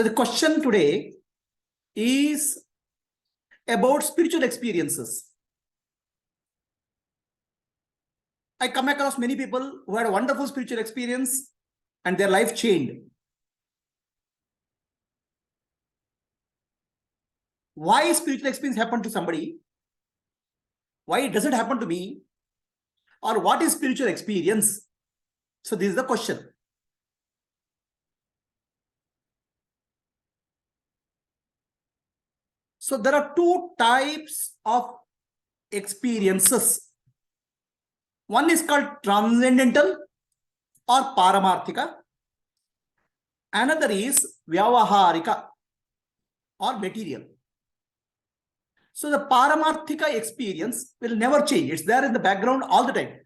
So the question today is about spiritual experiences. I come across many people who had a wonderful spiritual experience and their life changed. Why spiritual experience happened to somebody? Why it doesn't happen to me? Or what is spiritual experience? So this is the question. So there are two types of experiences. One is called transcendental or paramarthika. Another is vyavaharika or material. So the paramarthika experience will never change. It's there in the background all the time.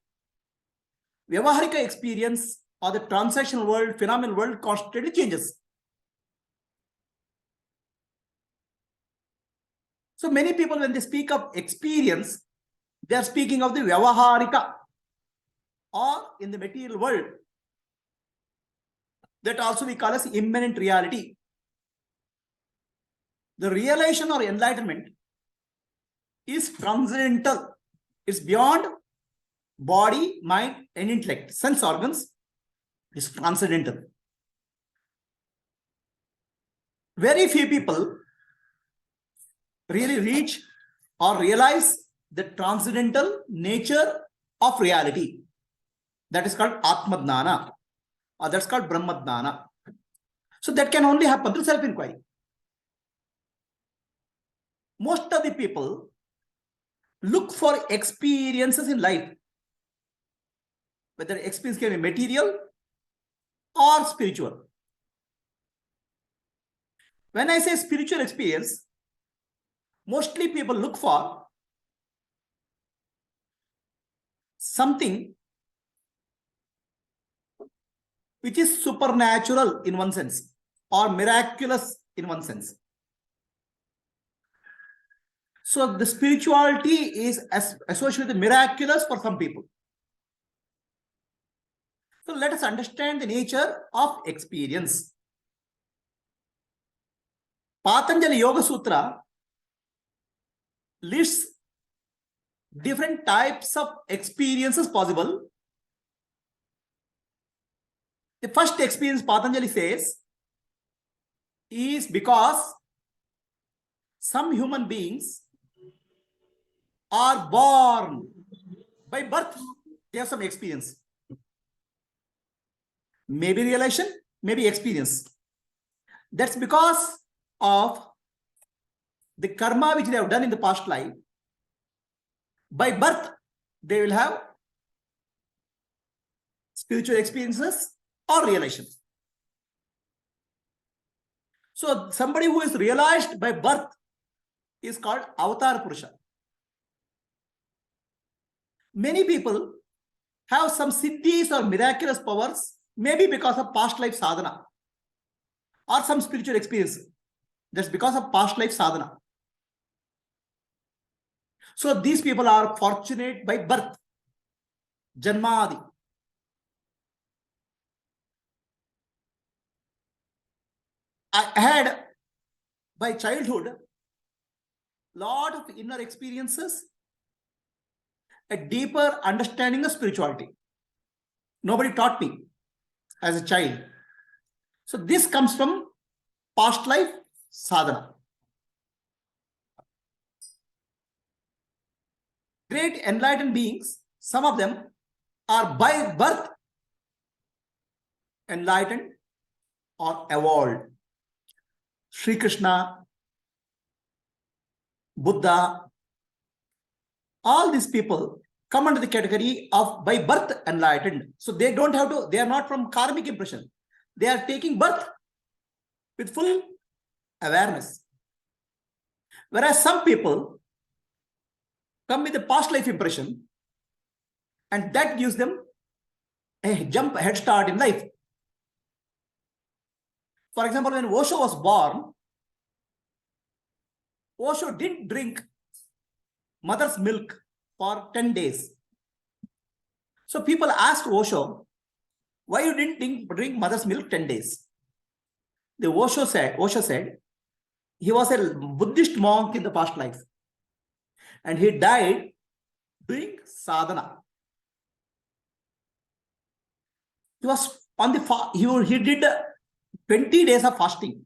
Vyavaharika experience or the transactional world, phenomenal world constantly changes. So many people, when they speak of experience, they are speaking of the vyavaharika or in the material world. That also we call as immanent reality. The realization or enlightenment is transcendental. It's beyond body, mind, and intellect. Sense organs is transcendental. Very few people really reach or realize the transcendental nature of reality. That is called Atma Jnana, or that's called Brahma Jnana. So that can only happen through self-inquiry. Most of the people look for experiences in life, whether experience can be material or spiritual. When I say spiritual experience, mostly people look for something which is supernatural in one sense or miraculous in one sense. So the spirituality is associated with the miraculous for some people. So let us understand the nature of experience. Patanjali Yoga Sutra lists different types of experiences possible. The first experience Patanjali says is because some human beings are born by birth, they have some experience. Maybe realization, maybe experience. That's because of the karma which they have done in the past life. By birth, they will have spiritual experiences or realization. So somebody who is realized by birth is called Avatar Purusha. Many people have some siddhis or miraculous powers, maybe because of past life sadhana or some spiritual experience. That's because of past life sadhana. So these people are fortunate by birth, Janmadi. I had by childhood lot of inner experiences, a deeper understanding of spirituality. Nobody taught me as a child. So this comes from past life sadhana. Great enlightened beings, some of them are by birth enlightened or evolved. Sri Krishna, Buddha, all these people come under the category of by birth enlightened. So they don't have to, they are not from karmic impression. They are taking birth with full awareness. Whereas some people come with a past life impression and that gives them a head start in life. For example, when Osho was born, Osho didn't drink mother's milk for 10 days. So people asked Osho, why you didn't drink mother's milk 10 days? The Osho said he was a Buddhist monk in the past life, and he died doing sadhana. He was on the he did 20 days of fasting.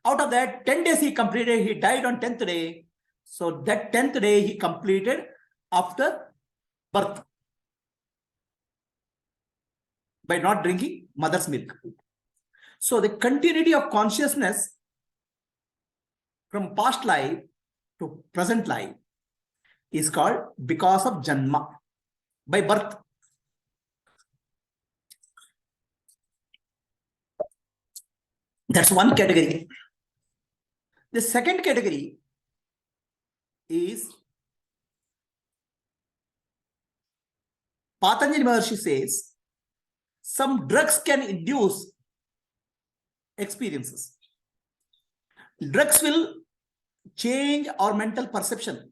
Out of that, 10 days he completed. He died on 10th day. So that 10th day he completed after birth by not drinking mother's milk. So the continuity of consciousness from past life to present life is called because of janma, by birth. That's one category. The second category is Patanjali Maharshi says some drugs can induce experiences. Drugs will change our mental perception.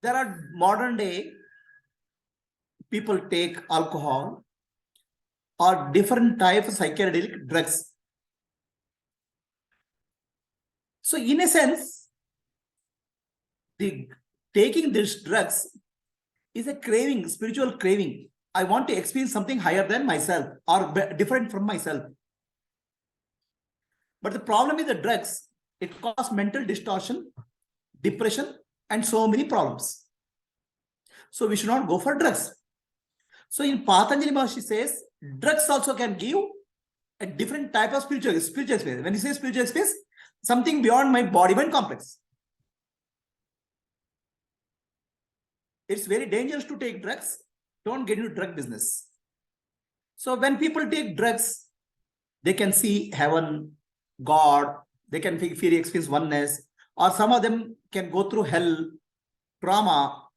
There are modern day people take alcohol or different types of psychedelic drugs. So in a sense, taking these drugs is a craving, spiritual craving. I want to experience something higher than myself or different from myself. But the problem with the drugs, it causes mental distortion, depression, and so many problems. So we should not go for drugs. So in Patanjali Maharshi says, drugs also can give a different type of spiritual experience. When you say spiritual experience, something beyond my body-mind complex. It's very dangerous to take drugs. Don't get into drug business. So when people take drugs, they can see heaven, God, they can feel experience oneness, or some of them can go through hell, trauma.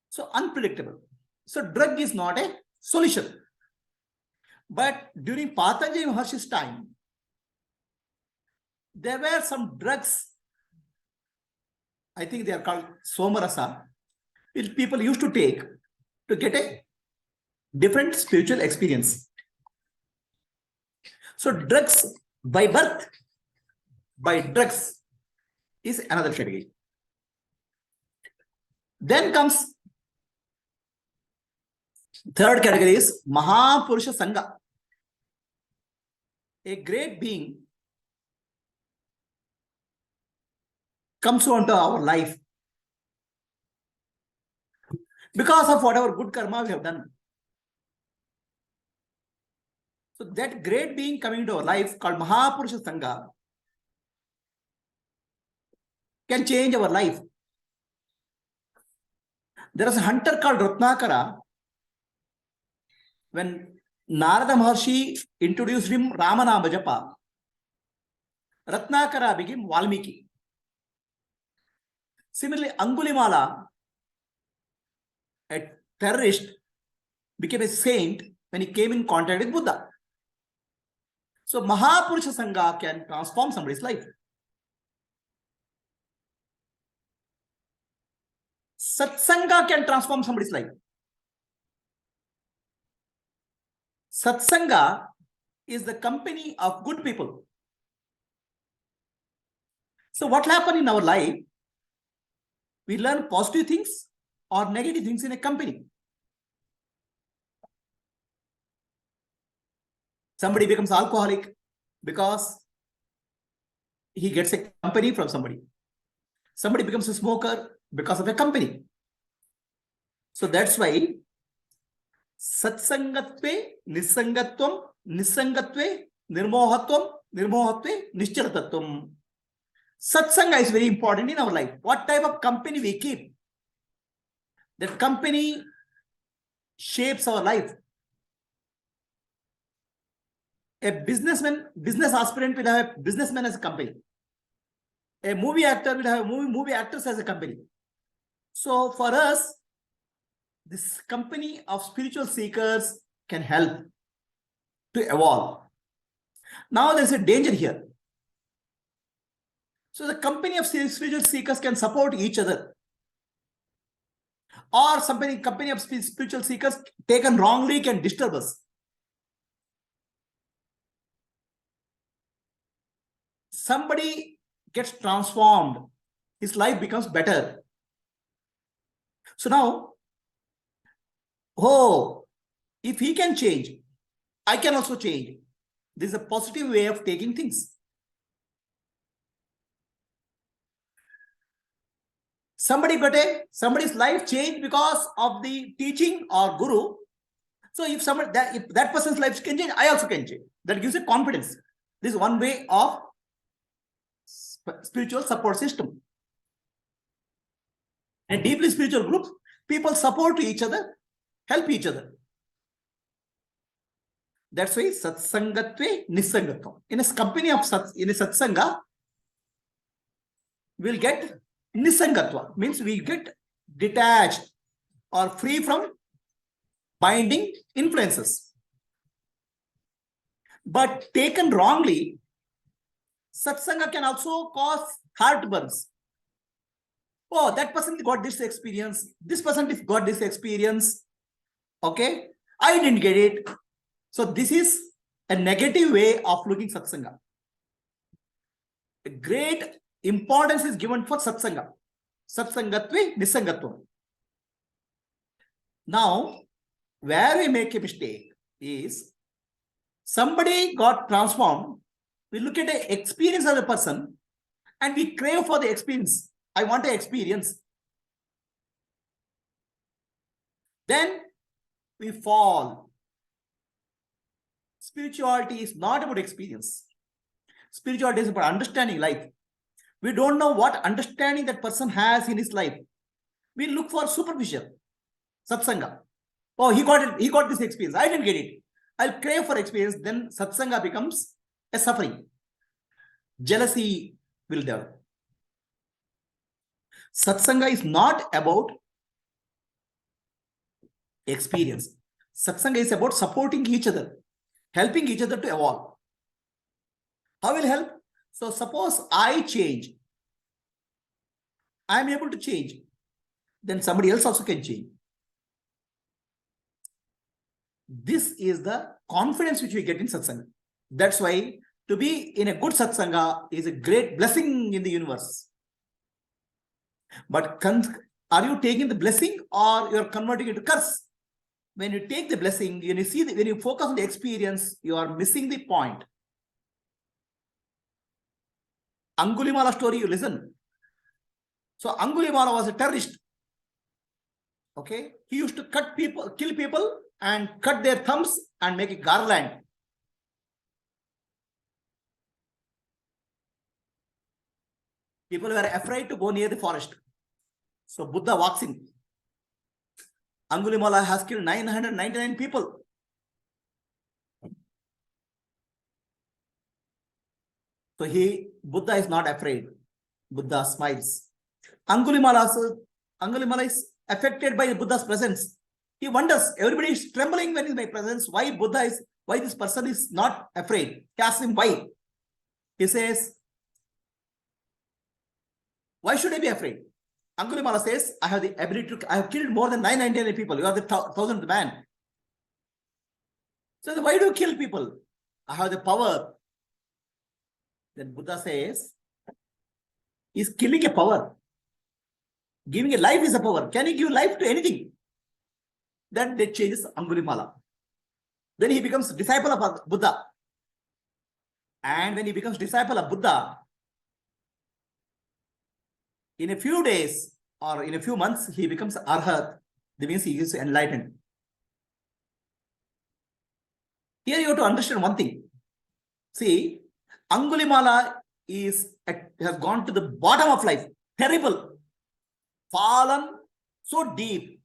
So unpredictable. So drug is not a solution. But during Patanjali Maharshi's time, there were some drugs, I think they are called somarasa, which people used to take to get a different spiritual experience. So drugs by birth, by drugs is another category. Then comes third category is Mahapurusha Sangha. A great being comes onto our life because of whatever good karma we have done. So that great being coming into our life called Mahapurusha Sangha can change our life. There was a hunter called Ratnakara. When Narada Maharshi introduced him Ramanama Japa, Ratnakara became Valmiki. Similarly, Angulimala, a terrorist, became a saint when he came in contact with Buddha. So Mahapurusha Sangha can transform somebody's life. Satsanga can transform somebody's life. Satsanga is the company of good people. So what will happen in our life? We learn positive things or negative things in a company. Somebody becomes alcoholic because he gets a company from somebody. Somebody becomes a smoker because of a company. So that's why Satsangatve Nisangatvam, Nisangatve Nirmohatvam, Nirmohatve Nischalatatvam. Satsanga is very important in our life. What type of company we keep? That company shapes our life. A businessman, business aspirant will have a businessman as a company. A movie actor will have movie actors as a company. So for us, this company of spiritual seekers can help to evolve. Now there's a danger here. So the company of spiritual seekers can support each other. or somebody company of spiritual seekers taken wrongly can disturb us. Somebody gets transformed, his life becomes better. So now, oh, if he can change, I can also change. This is a positive way of taking things. Somebody's life changed because of the teaching or guru. So if that person's life can change, I also can change. That gives a confidence. This is one way of spiritual support system. And deeply spiritual groups, people support each other, help each other. That's why satsangatve nisangatvam. In a company of in a satsanga, we'll get nisangatva, means we get detached or free from binding influences. But taken wrongly, satsanga can also cause heartburns. Oh, that person got this experience. This person got this experience. Okay, I didn't get it. So this is a negative way of looking satsanga. A great importance is given for satsanga. Satsangatve nisangatvam. Now, where we make a mistake is somebody got transformed. We look at the experience of the person and we crave for the experience. I want an experience. Then we fall. Spirituality is not about experience. Spirituality is about understanding life. We don't know what understanding that person has in his life. We look for superficial satsanga. Oh, he got it. He got this experience. I didn't get it. I'll crave for experience. Then satsanga becomes a suffering. Jealousy will develop. Satsanga is not about experience. Satsanga is about supporting each other, helping each other to evolve. How will help? So suppose I change. I am able to change. Then somebody else also can change. This is the confidence which we get in satsanga. That's why to be in a good satsanga is a great blessing in the universe. But are you taking the blessing or you're converting it to curse? When you take the blessing, when you focus on the experience, you are missing the point. Angulimala story, you listen. So Angulimala was a terrorist. Okay, he used to kill people and cut their thumbs and make a garland. People were afraid to go near the forest. So Buddha walks in. Angulimala has killed 999 people. So Buddha is not afraid. Buddha smiles. Angulimala is affected by Buddha's presence. He wonders, everybody is trembling when in my presence. Why this person is not afraid? He asks him why. He says, why should I be afraid? Angulimala says, I have the ability I have killed more than 999 people. You are the 1000th man. So why do you kill people? I have the power. Then Buddha says, is killing a power. Giving a life is a power. Can you give life to anything? Then that changes Angulimala. Then he becomes disciple of Buddha. And when he becomes disciple of Buddha, in a few days or in a few months, he becomes arhat. That means he is enlightened. Here you have to understand one thing. See, Angulimala has gone to the bottom of life. Terrible. Fallen so deep.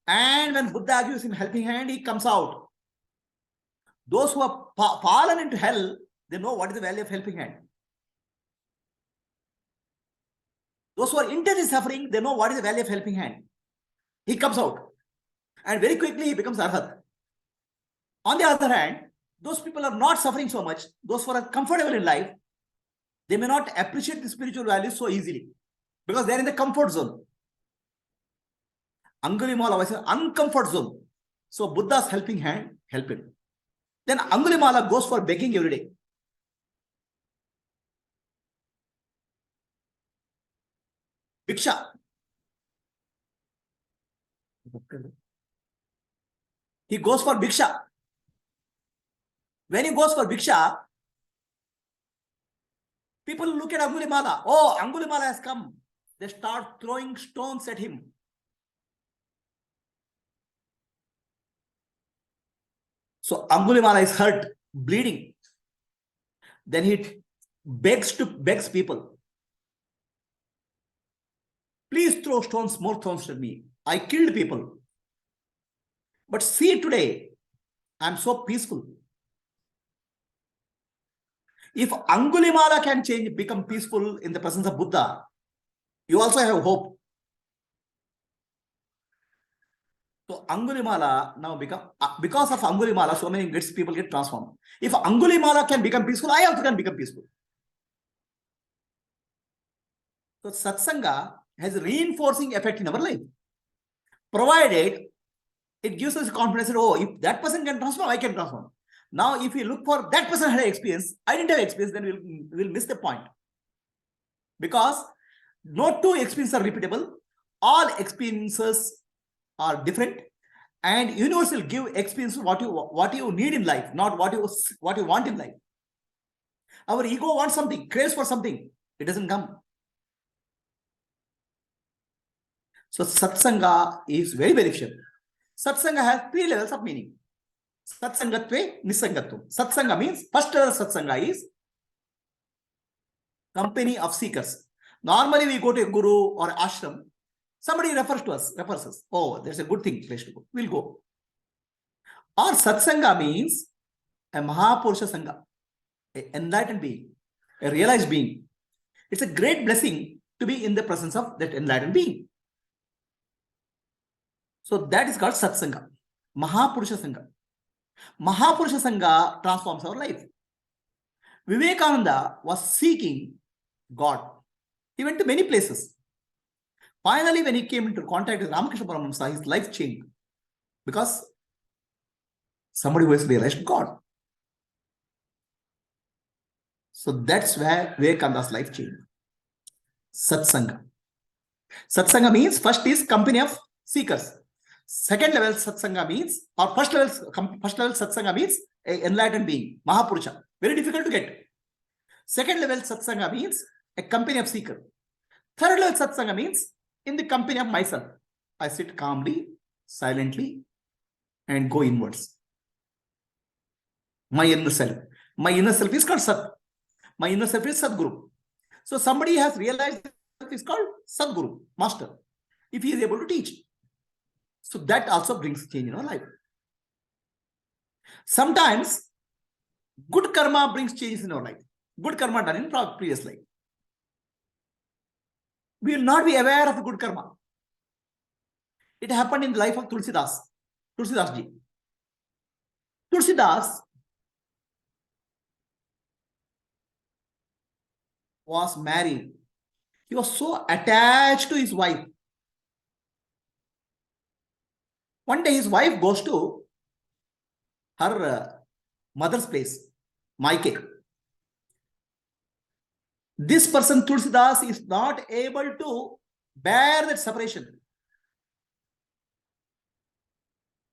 And when Buddha gives him helping hand, he comes out. Those who have fallen into hell, they know what is the value of helping hand. Those who are intensely suffering, they know what is the value of helping hand. He comes out. And very quickly he becomes arhat. On the other hand, those people are not suffering so much. Those who are comfortable in life, they may not appreciate the spiritual values so easily because they are in the comfort zone. Angulimala was an uncomfort zone. So Buddha's helping hand helped him. Then Angulimala goes for begging every day. Vichara. He goes for Bhiksha. When he goes for Bhiksha, people look at Angulimala. Oh, Angulimala has come. They start throwing stones at him. So Angulimala is hurt, bleeding. Then he begs people. Please throw stones, more stones at me. I killed people. But see today, I'm so peaceful. If Angulimala can change, become peaceful in the presence of Buddha, you also have hope. So Angulimala now become, because of Angulimala, so many people get transformed. If Angulimala can become peaceful, I also can become peaceful. So Satsanga has a reinforcing effect in our life, provided it gives us confidence that, oh, if that person can transform, I can transform. Now, if we look for that person had experience, I didn't have experience, then we'll miss the point. Because no two experiences are repeatable. All experiences are different, and universe will give experience what you need in life, not what you want in life. Our ego wants something, craves for something, it doesn't come. So satsanga is very beneficial. Satsanga has 3 levels of meaning. Satsangatve, nisangatvam. Satsanga means, first level satsanga is company of seekers. Normally we go to a guru or ashram, somebody refers us. Oh, there's a good thing, place to go. We'll go. Or satsanga means a Mahapurusha Sangha, an enlightened being, a realized being. It's a great blessing to be in the presence of that enlightened being. So that is called satsanga, Mahapurusha Sangha. Mahapurusha Sangha transforms our life. Vivekananda was seeking God. He went to many places. Finally, when he came into contact with Ramakrishna Paramahamsa, his life changed. Because somebody who has realized God. So that's where Vivekananda's life changed. Satsanga. Satsanga means, first is company of seekers. Second level satsanga means, or first level satsanga means a enlightened being, Mahapurusha. Very difficult to get. Second level satsanga means a company of seeker. Third level satsanga means in the company of myself. I sit calmly, silently, and go inwards. My inner self. My inner self is called Sat. My inner self is Sadguru. So somebody has realized that is called Sadguru, master, if he is able to teach. So that also brings change in our life. Sometimes good karma brings changes in our life. Good karma done in previous life. We will not be aware of the good karma. It happened in the life of Tulsidas ji. Tulsidas was married. He was so attached to his wife. One day his wife goes to her mother's place, Maike. This person, Tulsidas, is not able to bear that separation.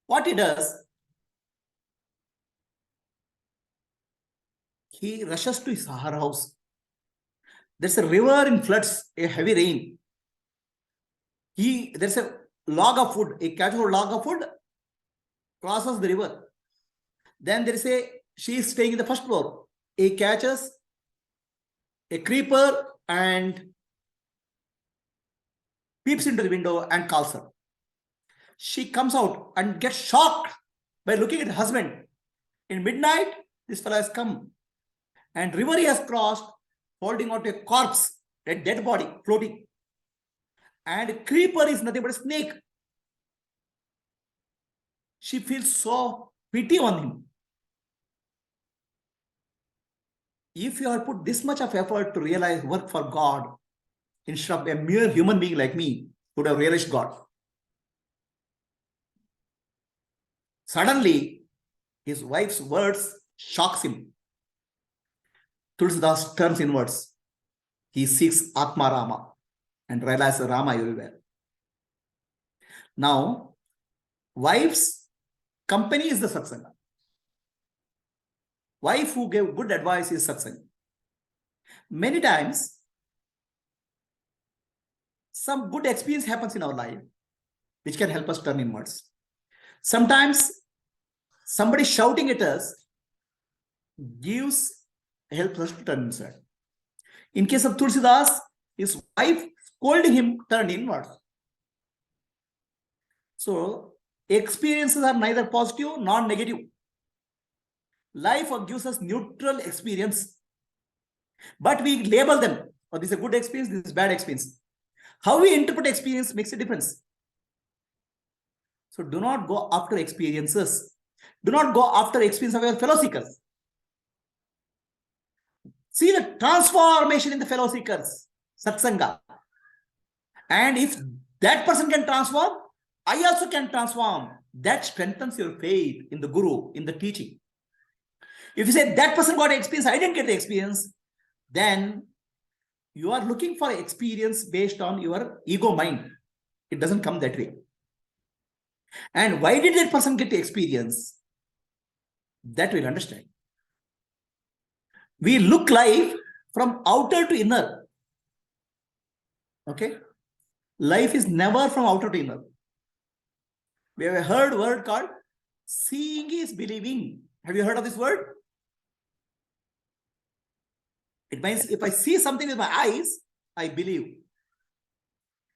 What he does, he rushes to her house. There's a river in floods, a heavy rain. There's a log of wood, a casual log of wood crosses the river. Then she is staying in the first floor. He catches a creeper and peeps into the window and calls her. She comes out and gets shocked by looking at her husband. In midnight, this fellow has come, and river he has crossed, holding out a corpse, a dead body floating. And creeper is nothing but a snake. She feels so pity on him. If you have put this much of effort to realize work for God, instead of a mere human being like me, who would have realized God. Suddenly, his wife's words shocks him. Tulsidas turns inwards. He seeks Atma Rama and realizes Rama everywhere. Now, wife's company is the satsanga. Wife who gave good advice is satsanga. Many times, some good experience happens in our life, which can help us turn inwards. Sometimes, somebody shouting at us helps us to turn inside. In case of Tulsidas, his wife scolding him turned inwards. So, experiences are neither positive nor negative. Life gives us neutral experience, but we label them. Oh, this is a good experience, this is a bad experience. How we interpret experience makes a difference. So do not go after experiences. Do not go after experience of your fellow seekers. See the transformation in the fellow seekers, satsanga. And if that person can transform, I also can transform. That strengthens your faith in the guru, in the teaching. If you say that person got experience, I didn't get the experience, then you are looking for experience based on your ego mind. It doesn't come that way. And why did that person get the experience? That we'll understand. We look life from outer to inner. Okay? Life is never from outer to inner. We have heard a word called seeing is believing. Have you heard of this word? It means if I see something with my eyes, I believe.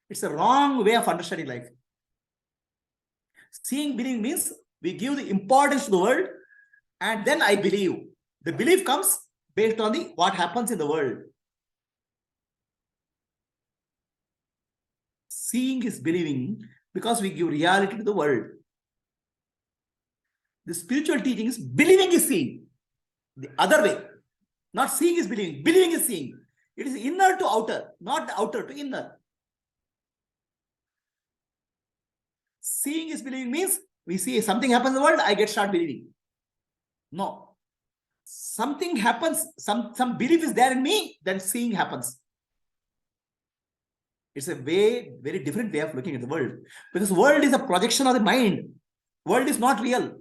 It's a wrong way of understanding life. Seeing, believing means we give the importance to the world and then I believe. The belief comes based on what happens in the world. Seeing is believing because we give reality to the world. The spiritual teaching is believing is seeing. The other way. Not seeing is believing. Believing is seeing. It is inner to outer, not the outer to inner. Seeing is believing means we see something happens in the world, I start believing. No. Something happens, some belief is there in me, then seeing happens. It's a very different way of looking at the world. Because the world is a projection of the mind. World is not real.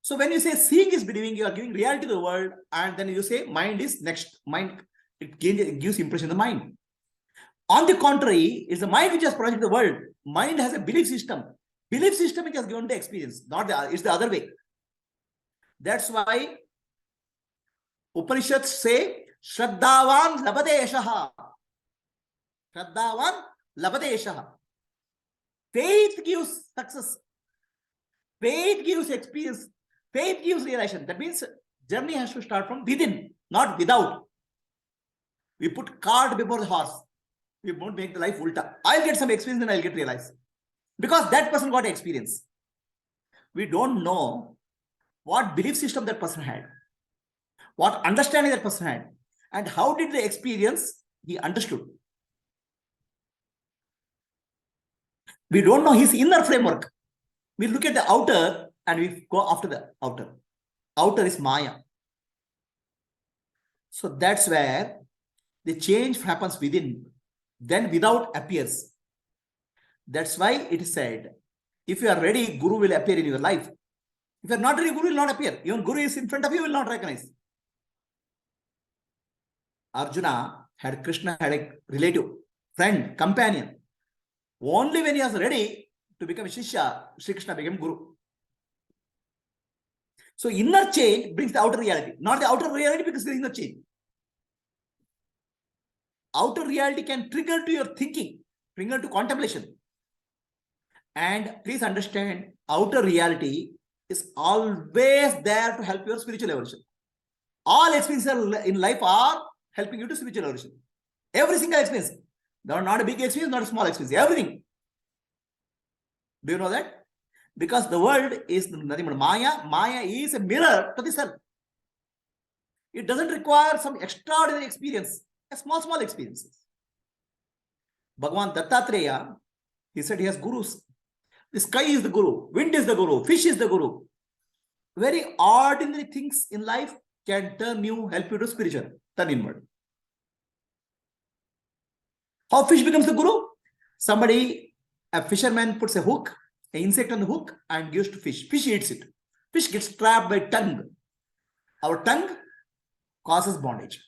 So when you say seeing is believing, you are giving reality to the world, and then you say mind is next. Mind, it gives impression in the mind. On the contrary, it's the mind which has projected the world. Mind has a belief system. Belief system which has given the experience. It's the other way. That's why Upanishads say, Shraddhavan labhate yashaha. Shraddhavan labhate yashaha. Faith gives success. Faith gives experience. Faith gives realization. That means journey has to start from within, not without. We put cart before the horse. We won't make the life ulta. I'll get some experience, then I'll get realized. Because that person got experience. We don't know what belief system that person had, what understanding that person had, and how did the experience he understood. We don't know his inner framework. We look at the outer and we go after the outer. Outer is Maya. So that's where the change happens within, then without appears. That's why it is said, if you are ready, Guru will appear in your life. If you are not ready, Guru will not appear. Even Guru is in front of you, will not recognize. Krishna had a relative, friend, companion. Only when he was ready to become a Shishya, Sri Krishna became Guru. So inner change brings the outer reality, not the outer reality because there is inner change. Outer reality can trigger to your thinking, trigger to contemplation. And please understand, outer reality is always there to help your spiritual evolution. All experiences in life are helping you to spiritual evolution. Every single experience. Not a big experience, not a small experience. Everything. Do you know that? Because the world is nothing but Maya. Maya is a mirror to the self. It doesn't require some extraordinary experience. Small experiences. Bhagavan Dattatreya, he said he has gurus. The sky is the guru, wind is the guru, fish is the guru. Very ordinary things in life can turn you, help you to spiritual, turn inward. How fish becomes the guru? Somebody, a fisherman puts a hook, an insect on the hook and gives to fish. Fish eats it. Fish gets trapped by tongue. Our tongue causes bondage.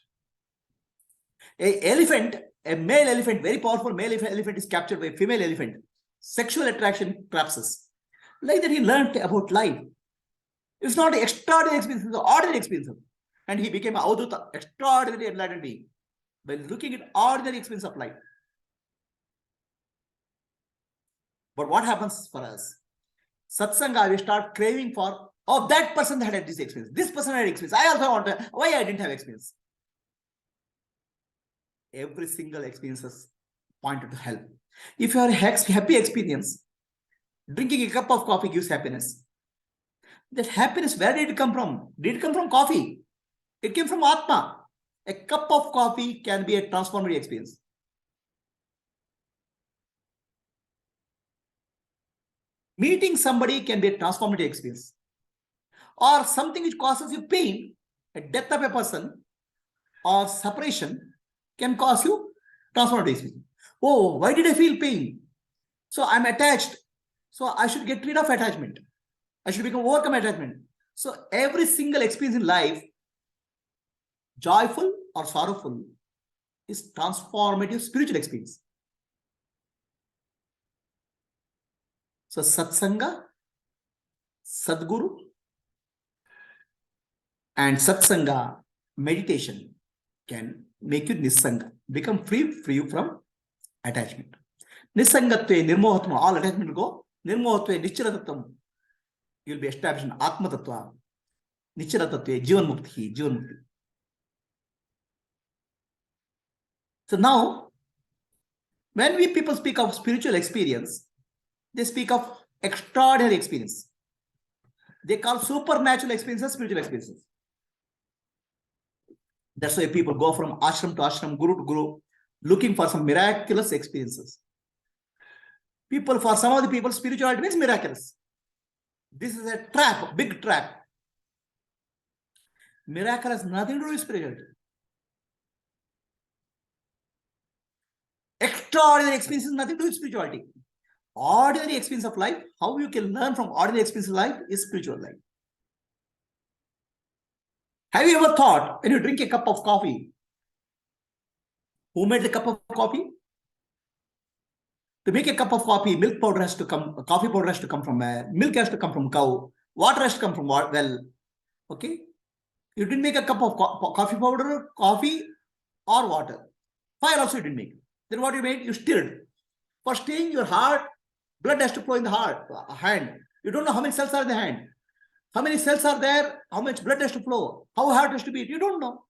A male elephant, very powerful male elephant is captured by a female elephant. Sexual attraction traps us. Like that he learned about life. It's not an extraordinary experience, it's an ordinary experience. And he became an Advaita, extraordinary enlightened being, by looking at ordinary experience of life. But what happens for us? Satsanga, we start craving for, oh, that person had this experience. This person had experience. I also want to, why I didn't have experience? Every single experience is pointed to help. If you have a happy experience, drinking a cup of coffee gives happiness. That happiness, where did it come from? Did it come from coffee? It came from Atma. A cup of coffee can be a transformative experience. Meeting somebody can be a transformative experience. Or something which causes you pain, a death of a person, or separation, can cause you transformative experience. Oh, why did I feel pain? So I'm attached. So I should get rid of attachment. I should overcome attachment. So every single experience in life, joyful or sorrowful, is transformative spiritual experience. So Satsanga, Sadguru, and Satsanga meditation can make you Nissanga, become free from attachment. Nissangatve, Nirmohatma, all attachment will go. Nirmohatve, Nichchara-tattvam. You will be established in Atma Tattva. Nichchara-tattve, Jivan Mukti. So now, when people speak of spiritual experience, they speak of extraordinary experience. They call supernatural experiences spiritual experiences. That's why people go from ashram to ashram, guru to guru, looking for some miraculous experiences. For some of the people, spirituality means miraculous. This is a trap, big trap. Miracle has nothing to do with spirituality. Extraordinary experience has nothing to do with spirituality. Ordinary experience of life, how you can learn from ordinary experience of life is spiritual life. Have you ever thought, when you drink a cup of coffee, who made the cup of coffee? To make a cup of coffee, milk powder has to come, coffee powder has to come from milk has to come from cow, water has to come from well. Okay? You didn't make a cup of coffee powder, coffee, or water. Fire also you didn't make. Then what you made? You stirred. For stirring your heart, blood has to flow in the hand. You don't know how many cells are in the hand. How many cells are there? How much blood has to flow? How heart has to beat? You don't know.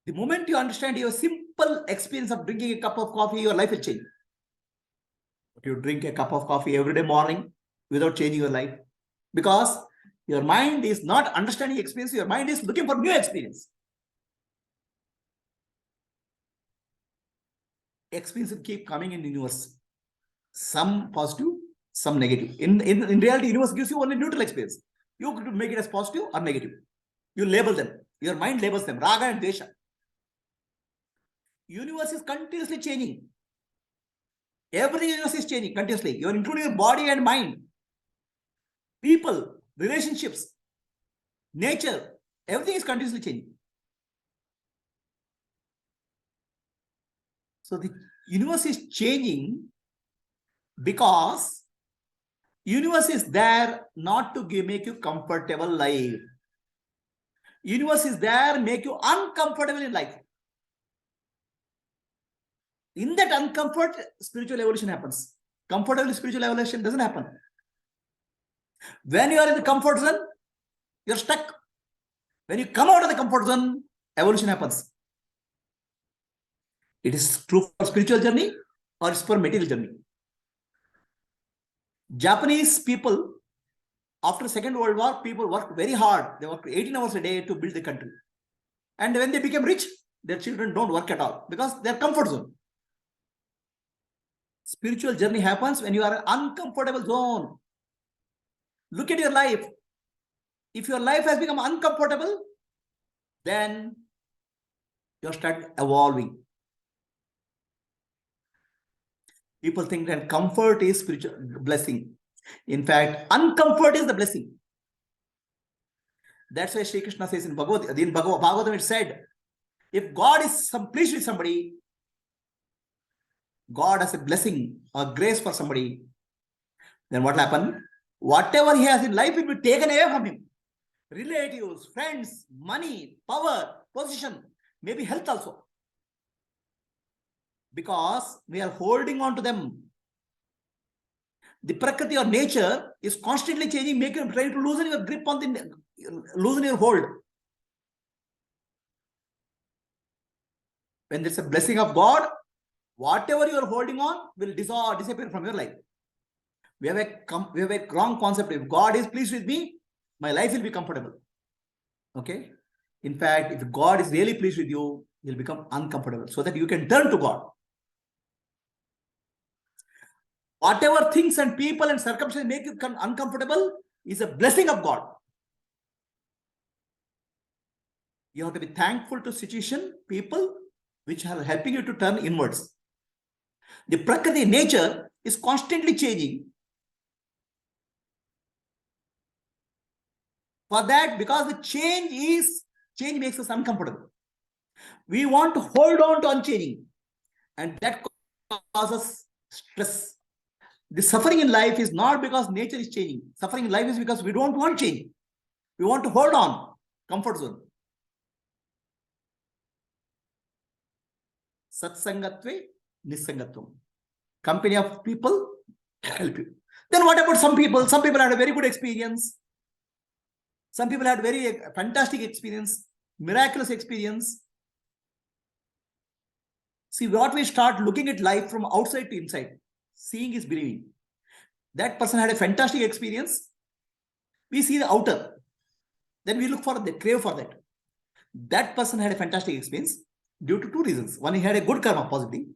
The moment you understand your simple experience of drinking a cup of coffee, your life will change. But you drink a cup of coffee every day morning without changing your life. Because your mind is not understanding experience, your mind is looking for new experience. Experience will keep coming in the universe. Some positive, some negative. In reality, universe gives you only neutral experience. You could make it as positive or negative. You label them. Your mind labels them. Raga and Desha. Universe is continuously changing. Every universe is changing continuously. You are including your body and mind. People, relationships, nature, everything is continuously changing. So the universe is changing because universe is there not to make you comfortable life. Universe is there make you uncomfortable in life. In that uncomfort, spiritual evolution happens. Comfortable spiritual evolution doesn't happen. When you are in the comfort zone, you're stuck. When you come out of the comfort zone, evolution happens. It is true for spiritual journey or it's for material journey. Japanese people, after Second World War, people worked very hard. They worked 18 hours a day to build the country. And when they became rich, their children don't work at all because they're comfort zone. Spiritual journey happens when you are in an uncomfortable zone. Look at your life. If your life has become uncomfortable, then you start evolving. People think that comfort is spiritual blessing. In fact, uncomfort is the blessing. That's why Sri Krishna says in Bhagavatam, it said, if God is pleased with somebody, God has a blessing or grace for somebody, then what will happen? Whatever he has in life will be taken away from him. Relatives, friends, money, power, position, maybe health also. Because we are holding on to them. The prakriti or nature is constantly changing, trying to loosen your grip on loosen your hold. When there's a blessing of God, whatever you are holding on will disappear from your life. We have a wrong concept. If God is pleased with me, my life will be comfortable. Okay? In fact, if God is really pleased with you, you'll become uncomfortable so that you can turn to God. Whatever things and people and circumstances make you uncomfortable is a blessing of God. You have to be thankful to situation, people, which are helping you to turn inwards. The prakriti nature is constantly changing. For that, because the change makes us uncomfortable. We want to hold on to unchanging, and that causes stress. The suffering in life is not because nature is changing. Suffering in life is because we don't want change. We want to hold on, comfort zone. Satsangatve nisangatvam. Company of people help you. Then what about some people? Some people had a very good experience. Some people had very fantastic experience, miraculous experience. See, what we start looking at life from outside to inside. Seeing is believing. That person had a fantastic experience. We see the outer. Then we look for the crave for that. That person had a fantastic experience due to two reasons. One, he had a good karma, possibly.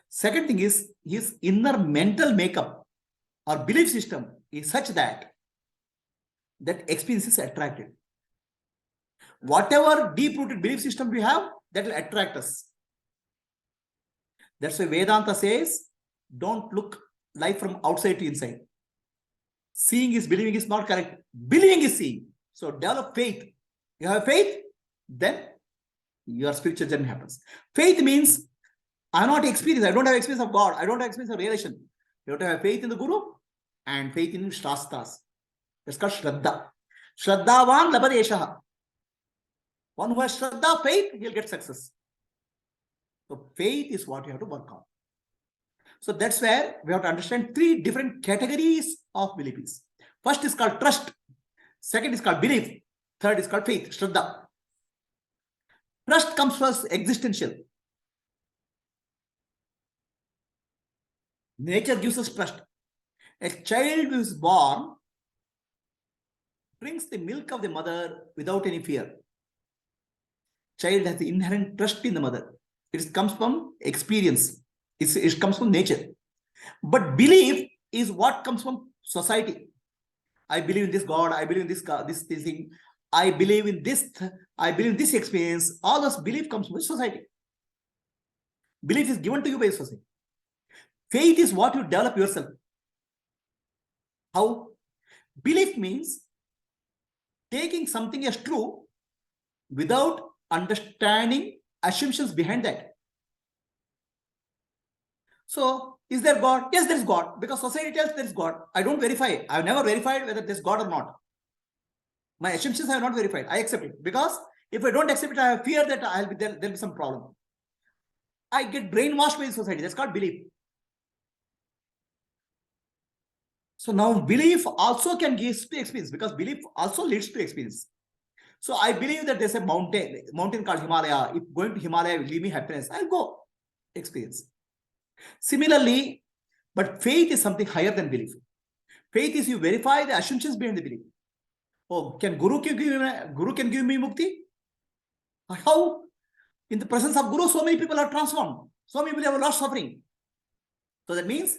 Second thing is his inner mental makeup or belief system is such that experience is attracted. Whatever deep-rooted belief system we have, that will attract us. That's why Vedanta says, don't look life from outside to inside. Seeing is believing is not correct. Believing is seeing. So develop faith. You have faith, then your spiritual journey happens. Faith means I have not experienced. I don't have experience of God. I don't have experience of revelation. You have to have faith in the Guru and faith in Shastras. It's called Shraddha. Shraddhavan labadeshaha. One who has Shraddha, faith, he'll get success. So faith is what you have to work on. So that's where we have to understand three different categories of beliefs. First is called trust. Second is called belief. Third is called faith, Shraddha. Trust comes first, existential. Nature gives us trust. A child who is born drinks the milk of the mother without any fear. Child has the inherent trust in the mother. It comes from experience. It comes from nature. But belief is what comes from society. I believe in this God. I believe in this God, this thing. I believe in this. I believe in this experience. All this belief comes from society. Belief is given to you by society. Faith is what you develop yourself. How? Belief means taking something as true without understanding assumptions behind that. So, is there God? Yes, there is God. Because society tells there is God. I don't verify. I have never verified whether there is God or not. My assumptions I have not verified. I accept it. Because if I don't accept it, I have fear that there will be some problem. I get brainwashed by the society. That's called belief. So now belief also can give to experience, because belief also leads to experience. So I believe that there's a mountain called Himalaya. If going to Himalaya will give me happiness, I'll go experience. Similarly, but faith is something higher than belief. Faith is you verify the assumptions behind the belief. Oh, can Guru give me mukti? How? In the presence of Guru, so many people are transformed. So many people have lost suffering. So that means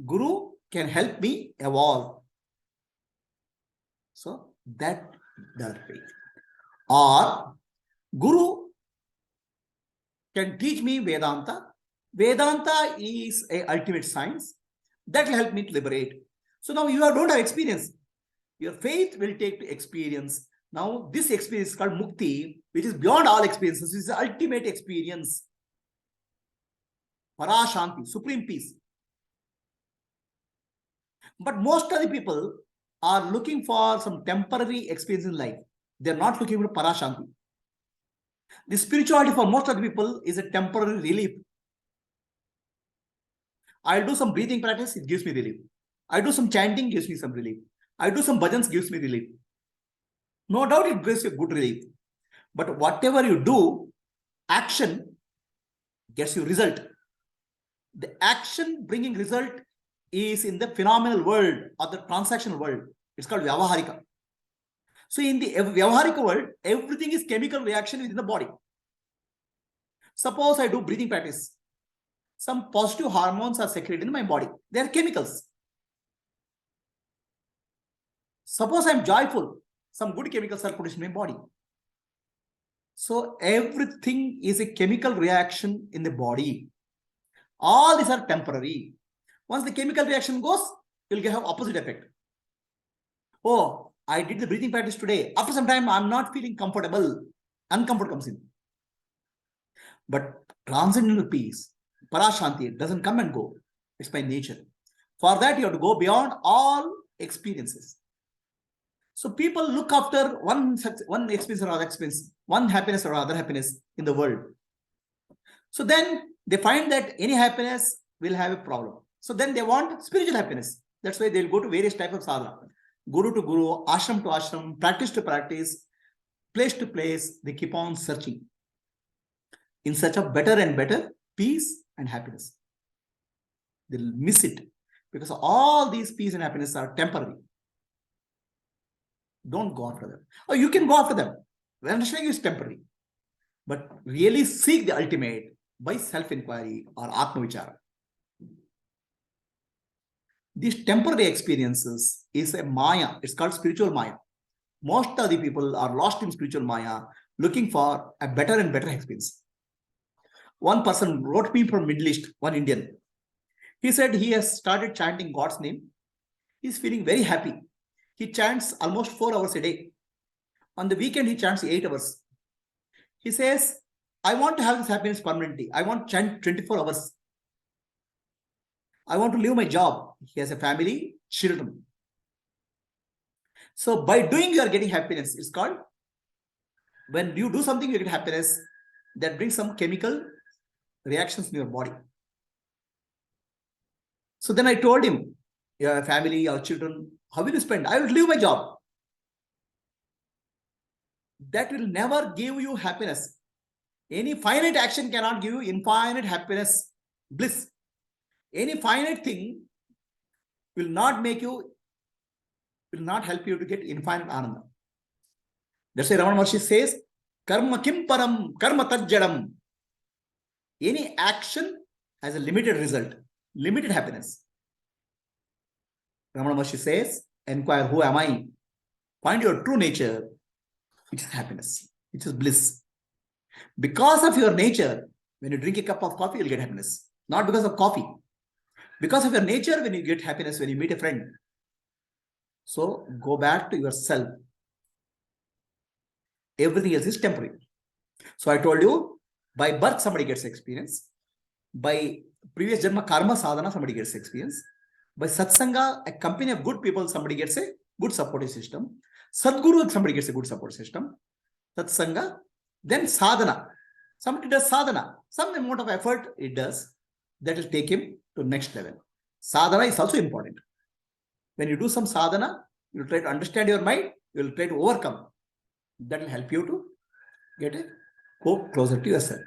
Guru can help me evolve. So that the way. Or Guru can teach me Vedanta. Vedanta is a ultimate science that will help me to liberate. So now you don't have experience. Your faith will take to experience. Now this experience is called Mukti, which is beyond all experiences. This is the ultimate experience. Parashanti, supreme peace. But most of the people are looking for some temporary experience in life. They're not looking for Parashanti. The spirituality for most of the people is a temporary relief. I'll do some breathing practice, it gives me relief. I do some chanting, gives me some relief. I do some bhajans, gives me relief. No doubt it gives you good relief. But whatever you do, action gets you result. The action bringing result is in the phenomenal world or the transactional world. It's called Vyavaharika. So in the Vyavaharika world, everything is chemical reaction within the body. Suppose I do breathing practice. Some positive hormones are secreted in my body. They are chemicals. Suppose I'm joyful. Some good chemicals are produced in my body. So everything is a chemical reaction in the body. All these are temporary. Once the chemical reaction goes, you'll have opposite effect. Oh, I did the breathing practice today. After some time, I'm not feeling comfortable. Uncomfort comes in. But transcendental peace, Parashanti, doesn't come and go. It's by nature. For that, you have to go beyond all experiences. So people look after one experience or other experience, one happiness or other happiness in the world. So then they find that any happiness will have a problem. So then they want spiritual happiness. That's why they'll go to various types of sadhana. Guru to guru, ashram to ashram, practice to practice, place to place. They keep on searching in search of better and better peace and happiness. They'll miss it because all these peace and happiness are temporary. Don't go after them. Or you can go after them. Understanding is temporary. But really seek the ultimate by self-enquiry or Atma Vichara. These temporary experiences is a Maya. It's called spiritual Maya. Most of the people are lost in spiritual Maya, looking for a better and better experience. One person wrote me from Middle East, one Indian. He said he has started chanting God's name. He's feeling very happy. He chants almost 4 hours a day. On the weekend, he chants 8 hours. He says, I want to have this happiness permanently. I want to chant 24 hours. I want to leave my job. He has a family, children. So by doing, you are getting happiness. It's called, when you do something, you get happiness. That brings some chemical reactions in your body. So then I told him, your family, your children, how will you spend? I will leave my job. That will never give you happiness. Any finite action cannot give you infinite happiness, bliss. Any finite thing will not help you to get infinite ananda. That's why Ramana Maharshi says, karma kim param, karma tajjadam. Any action has a limited result, limited happiness. Ramana Maharshi says, inquire, who am I? Find your true nature, which is happiness, which is bliss. Because of your nature, when you drink a cup of coffee, you'll get happiness. Not because of coffee. Because of your nature, when you get happiness, when you meet a friend. So go back to yourself. Everything else is temporary. So I told you, by birth, somebody gets experience. By previous janma karma sadhana, somebody gets experience. By satsanga, a company of good people, somebody gets a good supporting system. Sadguru, somebody gets a good support system. Satsanga, then sadhana. Somebody does sadhana. Some amount of effort it does. That will take him to next level. Sadhana is also important. When you do some sadhana, you will try to understand your mind, you will try to overcome. That will help you to go closer to yourself.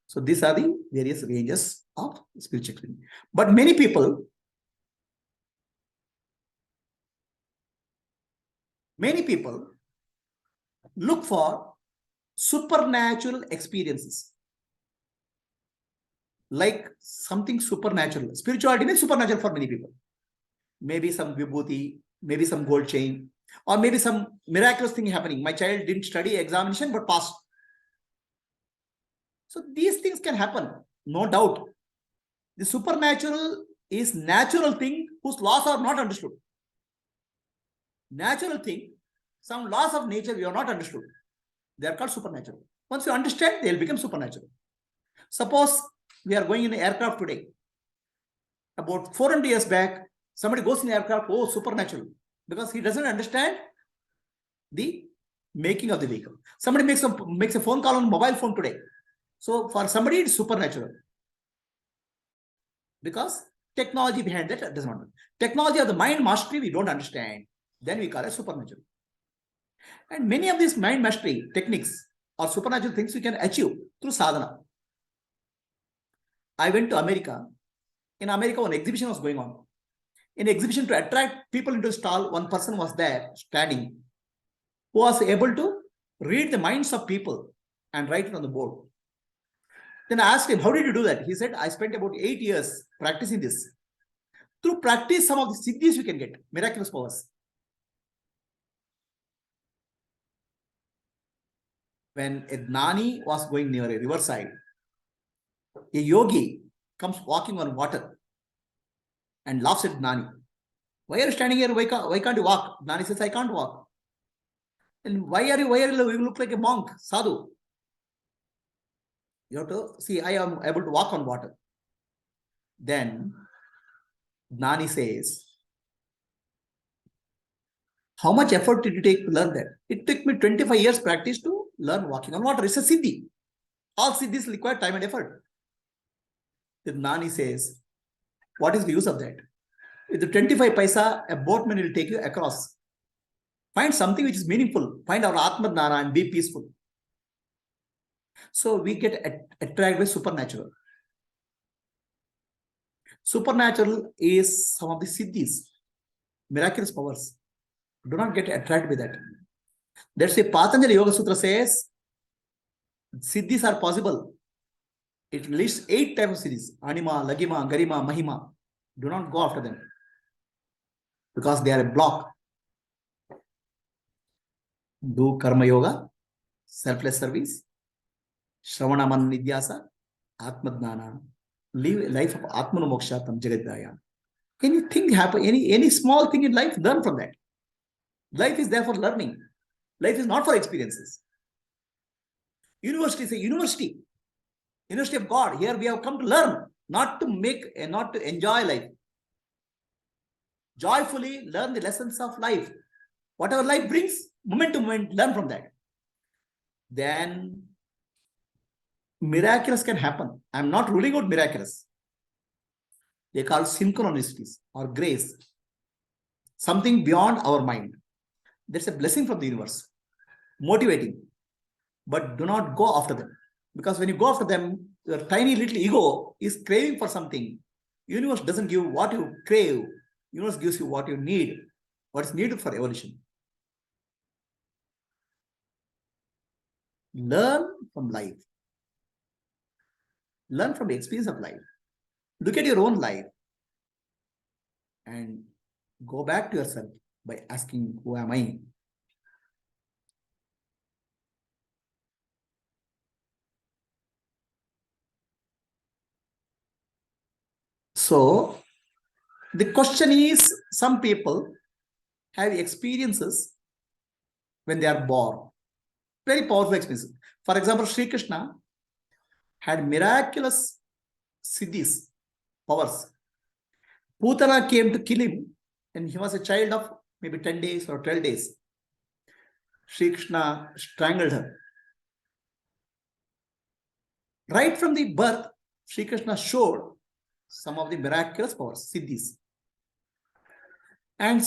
So these are the various ranges of spiritual experience. But many people look for supernatural experiences. like something supernatural. Spirituality means supernatural for many people. Maybe some vibhuti, maybe some gold chain, or maybe some miraculous thing happening. My child didn't study examination but passed. So these things can happen, no doubt. The supernatural is natural thing whose laws are not understood. Natural thing, some laws of nature we are not understood. They are called supernatural. Once you understand, they will become supernatural. Suppose we are going in an aircraft today. About 400 years back, somebody goes in the aircraft, oh, supernatural, because he doesn't understand the making of the vehicle. Somebody makes a phone call on mobile phone today. So for somebody, it's supernatural. Because technology behind that does not. Technology of the mind mastery, we don't understand. Then we call it supernatural. And many of these mind mastery techniques or supernatural things we can achieve through sadhana. I went to America. In America, one exhibition was going on. In exhibition, to attract people into a stall, one person was there standing who was able to read the minds of people and write it on the board. Then I asked him, how did you do that? He said, I spent about 8 years practicing this. Through practice, some of the siddhis we can get, miraculous powers. When a gnani was going near a riverside, a yogi comes walking on water and laughs at gnani. Why are you standing here? Why can't you walk? Gnani says, I can't walk. And why you look like a monk, sadhu? You have to see, I am able to walk on water. Then Gnani says, how much effort did you take to learn that? It took me 25 years practice to learn walking on water. It's a siddhi. All siddhis require time and effort. Then Gnani says, what is the use of that? With the 25 paisa, a boatman will take you across. Find something which is meaningful. Find our Atma Dhyana and be peaceful. So we get attracted by supernatural. Supernatural is some of the siddhis, miraculous powers. Do not get attracted by that. That's why Patanjali Yoga Sutra says siddhis are possible. It lists 8 types of siddhis: anima, lagima, garima, mahima. Do not go after them because they are a block. Do karma yoga, selfless service, shravana man nidyasa, atma dhyana. Live a life of atmano mokshatam jagadaya. Anything happen, any small thing in life, learn from that. Life is there for learning. Life is not for experiences. University is a university. University of God. Here we have come to learn, not to enjoy life. Joyfully learn the lessons of life. Whatever life brings, moment to moment, learn from that. Then miraculous can happen. I'm not ruling out miraculous. They call synchronicities or grace. Something beyond our mind. That's a blessing from the universe. Motivating. But do not go after them. Because when you go after them, your tiny little ego is craving for something. Universe doesn't give what you crave. Universe gives you what you need. What is needed for evolution. Learn from life. Learn from the experience of life. Look at your own life. And go back to yourself by asking, who am I? So, the question is, some people have experiences when they are born. Very powerful experiences. For example, Sri Krishna had miraculous siddhis, powers. Putana came to kill him and he was a child of maybe 10 days or 12 days. Sri Krishna strangled her. Right from the birth, Sri Krishna showed some of the miraculous powers, siddhis. And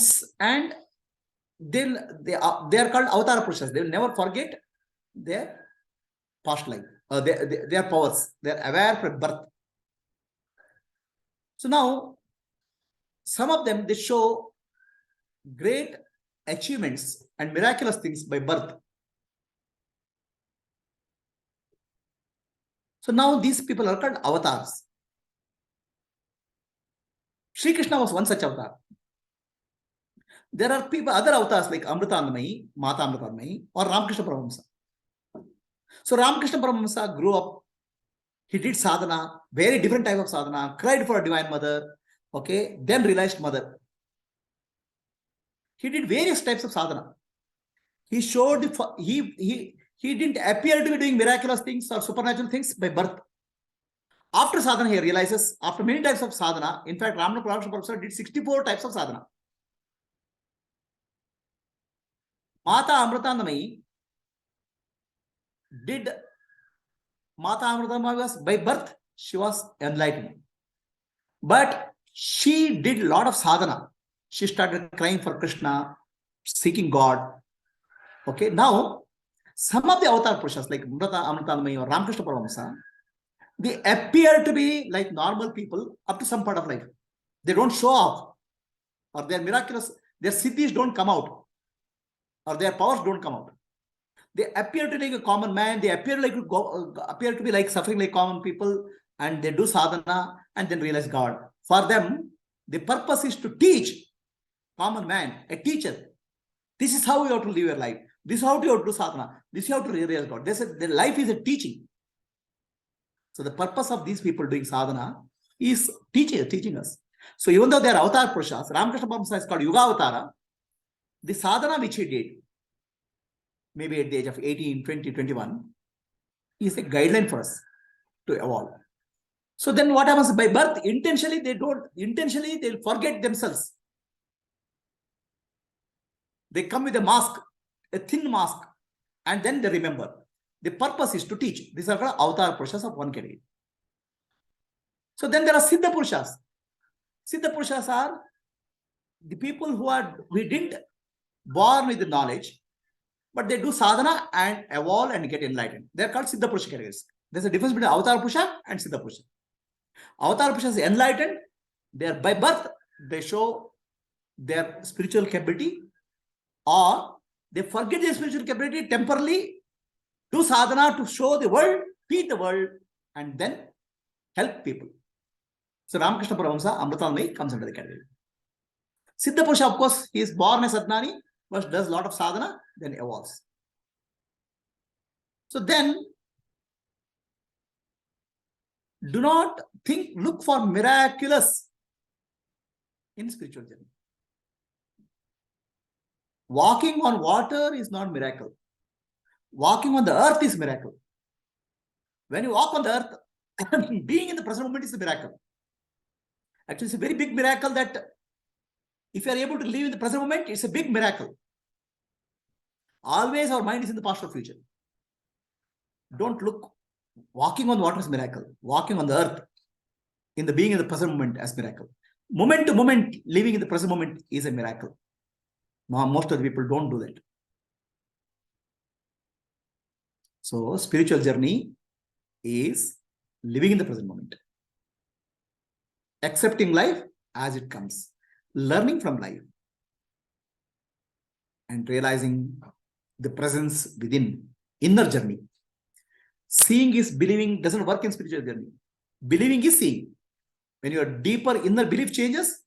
they are called avatar purushas. They will never forget their past life, their powers. They are aware from birth. So now, some of them, they show great achievements and miraculous things by birth. So now these people are called avatars. Sri Krishna was one such avatar. There are people, other avatars like Amritandamayi, Mata Amritandamayi, or Ramakrishna Paramahamsa. So Ramakrishna Paramahamsa grew up, he did sadhana, very different type of sadhana, cried for a divine mother, okay, then realized mother. He did various types of sadhana. He showed, he didn't appear to be doing miraculous things or supernatural things by birth. After sadhana, he realizes, after many types of sadhana, in fact, Ramakrishna Paramahamsa did 64 types of sadhana. Mata Amritandamayi did, Mata Amritandamayi was by birth, she was enlightened. But she did a lot of sadhana. She started crying for Krishna, seeking God. Okay, now some of the avatar Purushas like Amritandamayi or Ramakrishna Paramahamsa, they appear to be like normal people up to some part of life. They don't show off, or their miraculous, their siddhis don't come out, or their powers don't come out. They appear to be like a common man. They appear to be like suffering like common people, and they do sadhana and then realize God. For them, the purpose is to teach common man, a teacher. This is how you have to live your life. This is how you have to do sadhana. This is how to realize God. Their life is a teaching. So the purpose of these people doing sadhana is teaching us. So even though they are avatar Purushas, Ramakrishna Paramahamsa is called Yuga Avatara. The sadhana which he did, maybe at the age of 18, 20, 21, is a guideline for us to evolve. So then what happens by birth? Intentionally, they'll forget themselves. They come with a mask, a thin mask, and then they remember. The purpose is to teach. These are called avatar Purushas of one category. So then there are Siddha Purushas. Siddha Purushas are the people we didn't born with the knowledge, but they do sadhana and evolve and get enlightened. They're called Siddha Purusha categories. There's a difference between Avatar Purusha and Siddha Purusha. Avatar Purusha is enlightened. They are by birth, they show their spiritual capability, or they forget their spiritual capability temporarily, do sadhana to show the world, feed the world, and then help people. So Ramakrishna Paramahamsa, Amritandamayi comes under the category. Siddha Purusha, of course, he is born as Adnani, but does a lot of sadhana, then evolves. So then, do not look for miraculous in spiritual journey. Walking on water is not miracle. Walking on the earth is miracle. When you walk on the earth, being in the present moment is a miracle. Actually, it's a very big miracle that if you are able to live in the present moment, it's a big miracle. Always our mind is in the past or future. Don't look. Walking on water is miracle. Walking on the earth, in the being in the present moment as miracle. Moment to moment, living in the present moment is a miracle. Now, most of the people don't do that. So, spiritual journey is living in the present moment. Accepting life as it comes. Learning from life. And realizing the presence within. Inner journey. Seeing is believing doesn't work in spiritual journey. Believing is seeing. When your deeper inner belief changes,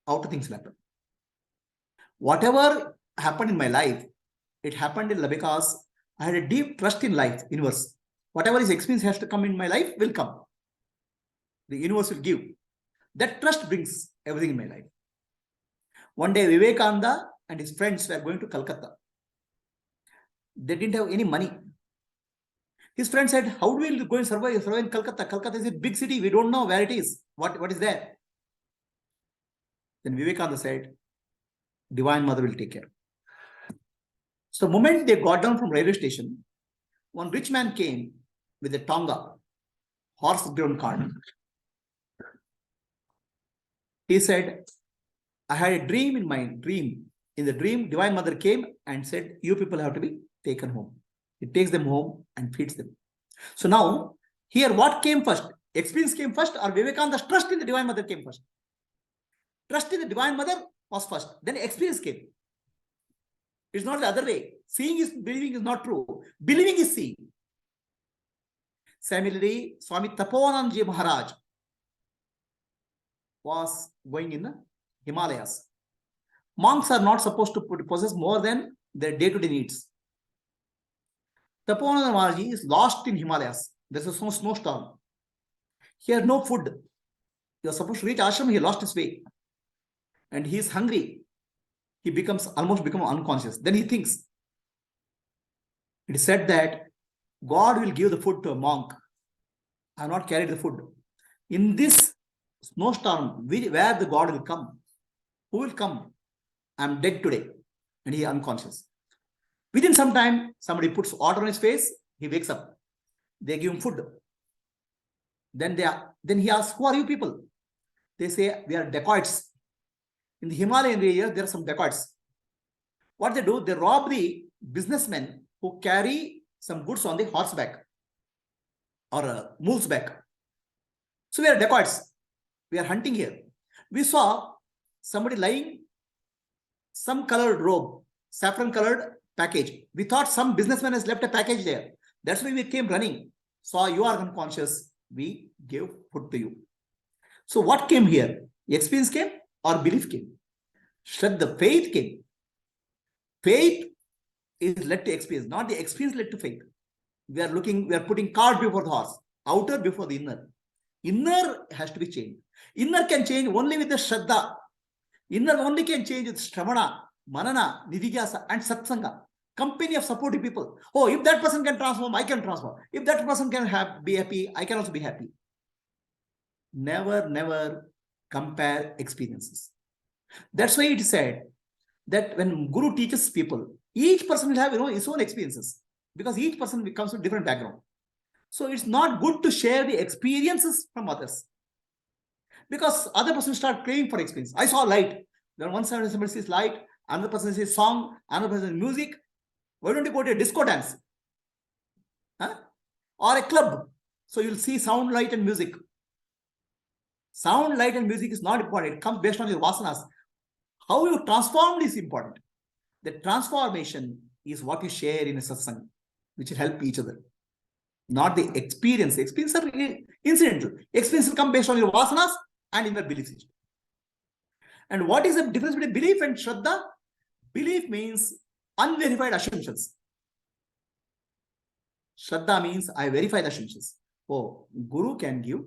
outer things will happen. Whatever happened in my life, it happened because I had a deep trust in life, universe. Whatever is experience has to come in my life will come. The universe will give. That trust brings everything in my life. One day, Vivekananda and his friends were going to Calcutta. They didn't have any money. His friend said, how do we go and survive in Calcutta? Calcutta is a big city. We don't know where it is. What is there? Then Vivekananda said, Divine Mother will take care. So the moment they got down from railway station, one rich man came with a tonga, horse-drawn cart. He said, I had a dream in my dream. In the dream, Divine Mother came and said, you people have to be taken home. He takes them home and feeds them. So now, here what came first? Experience came first, or Vivekananda's trust in the Divine Mother came first? Trust in the Divine Mother was first. Then experience came. It's not the other way. Seeing is believing is not true. Believing is seeing. Similarly, Swami Tapovanandaji Maharaj, was going in the Himalayas. Monks are not supposed to possess more than their day-to-day needs. Tapovan Maharaji is lost in Himalayas. There's a snowstorm. He has no food. He was supposed to reach ashram. He lost his way. And he is hungry. He almost become unconscious. Then he thinks. It is said that God will give the food to a monk. I have not carried the food. In this snowstorm, where the God will come? Who will come? I am dead today. And he is unconscious. Within some time, somebody puts water on his face. He wakes up. They give him food. Then he asks, who are you people? They say, we are dacoits. In the Himalayan area, there are some dacoits. What they do, they rob the businessmen who carry some goods on the horseback or a mule's back. So we are dacoits. We are hunting here. We saw somebody lying some colored robe, saffron colored package. We thought some businessman has left a package there. That's why we came running. Saw you are unconscious. We gave food to you. So what came here? Experience came or belief came? Shraddha, faith came. Faith is led to experience, not the experience led to faith. We are putting cart before the horse, outer before the inner. Inner has to be changed. Inner can change only with the Shraddha. Inner only can change with Shravana, Manana, Nidhyasa, and Satsanga. Company of supportive people. Oh, if that person can transform, I can transform. If that person can be happy, I can also be happy. Never compare experiences. That's why it is said that when Guru teaches people, each person will have his own experiences because each person comes from different background. So it's not good to share the experiences from others because other person start craving for experience. I saw light. Then one side somebody says light, another person says song, another person says music. Why don't you go to a disco dance? Huh? Or a club? So you'll see sound, light, and music. Sound, light, and music is not important. It comes based on your vasanas. How you transformed is important. The transformation is what you share in a satsang, which will help each other. Not the experience. Experience are incidental. Experience will come based on your vasanas and in your belief system. And what is the difference between belief and Shraddha? Belief means unverified assumptions. Shraddha means I verify the assumptions. Oh, Guru can give.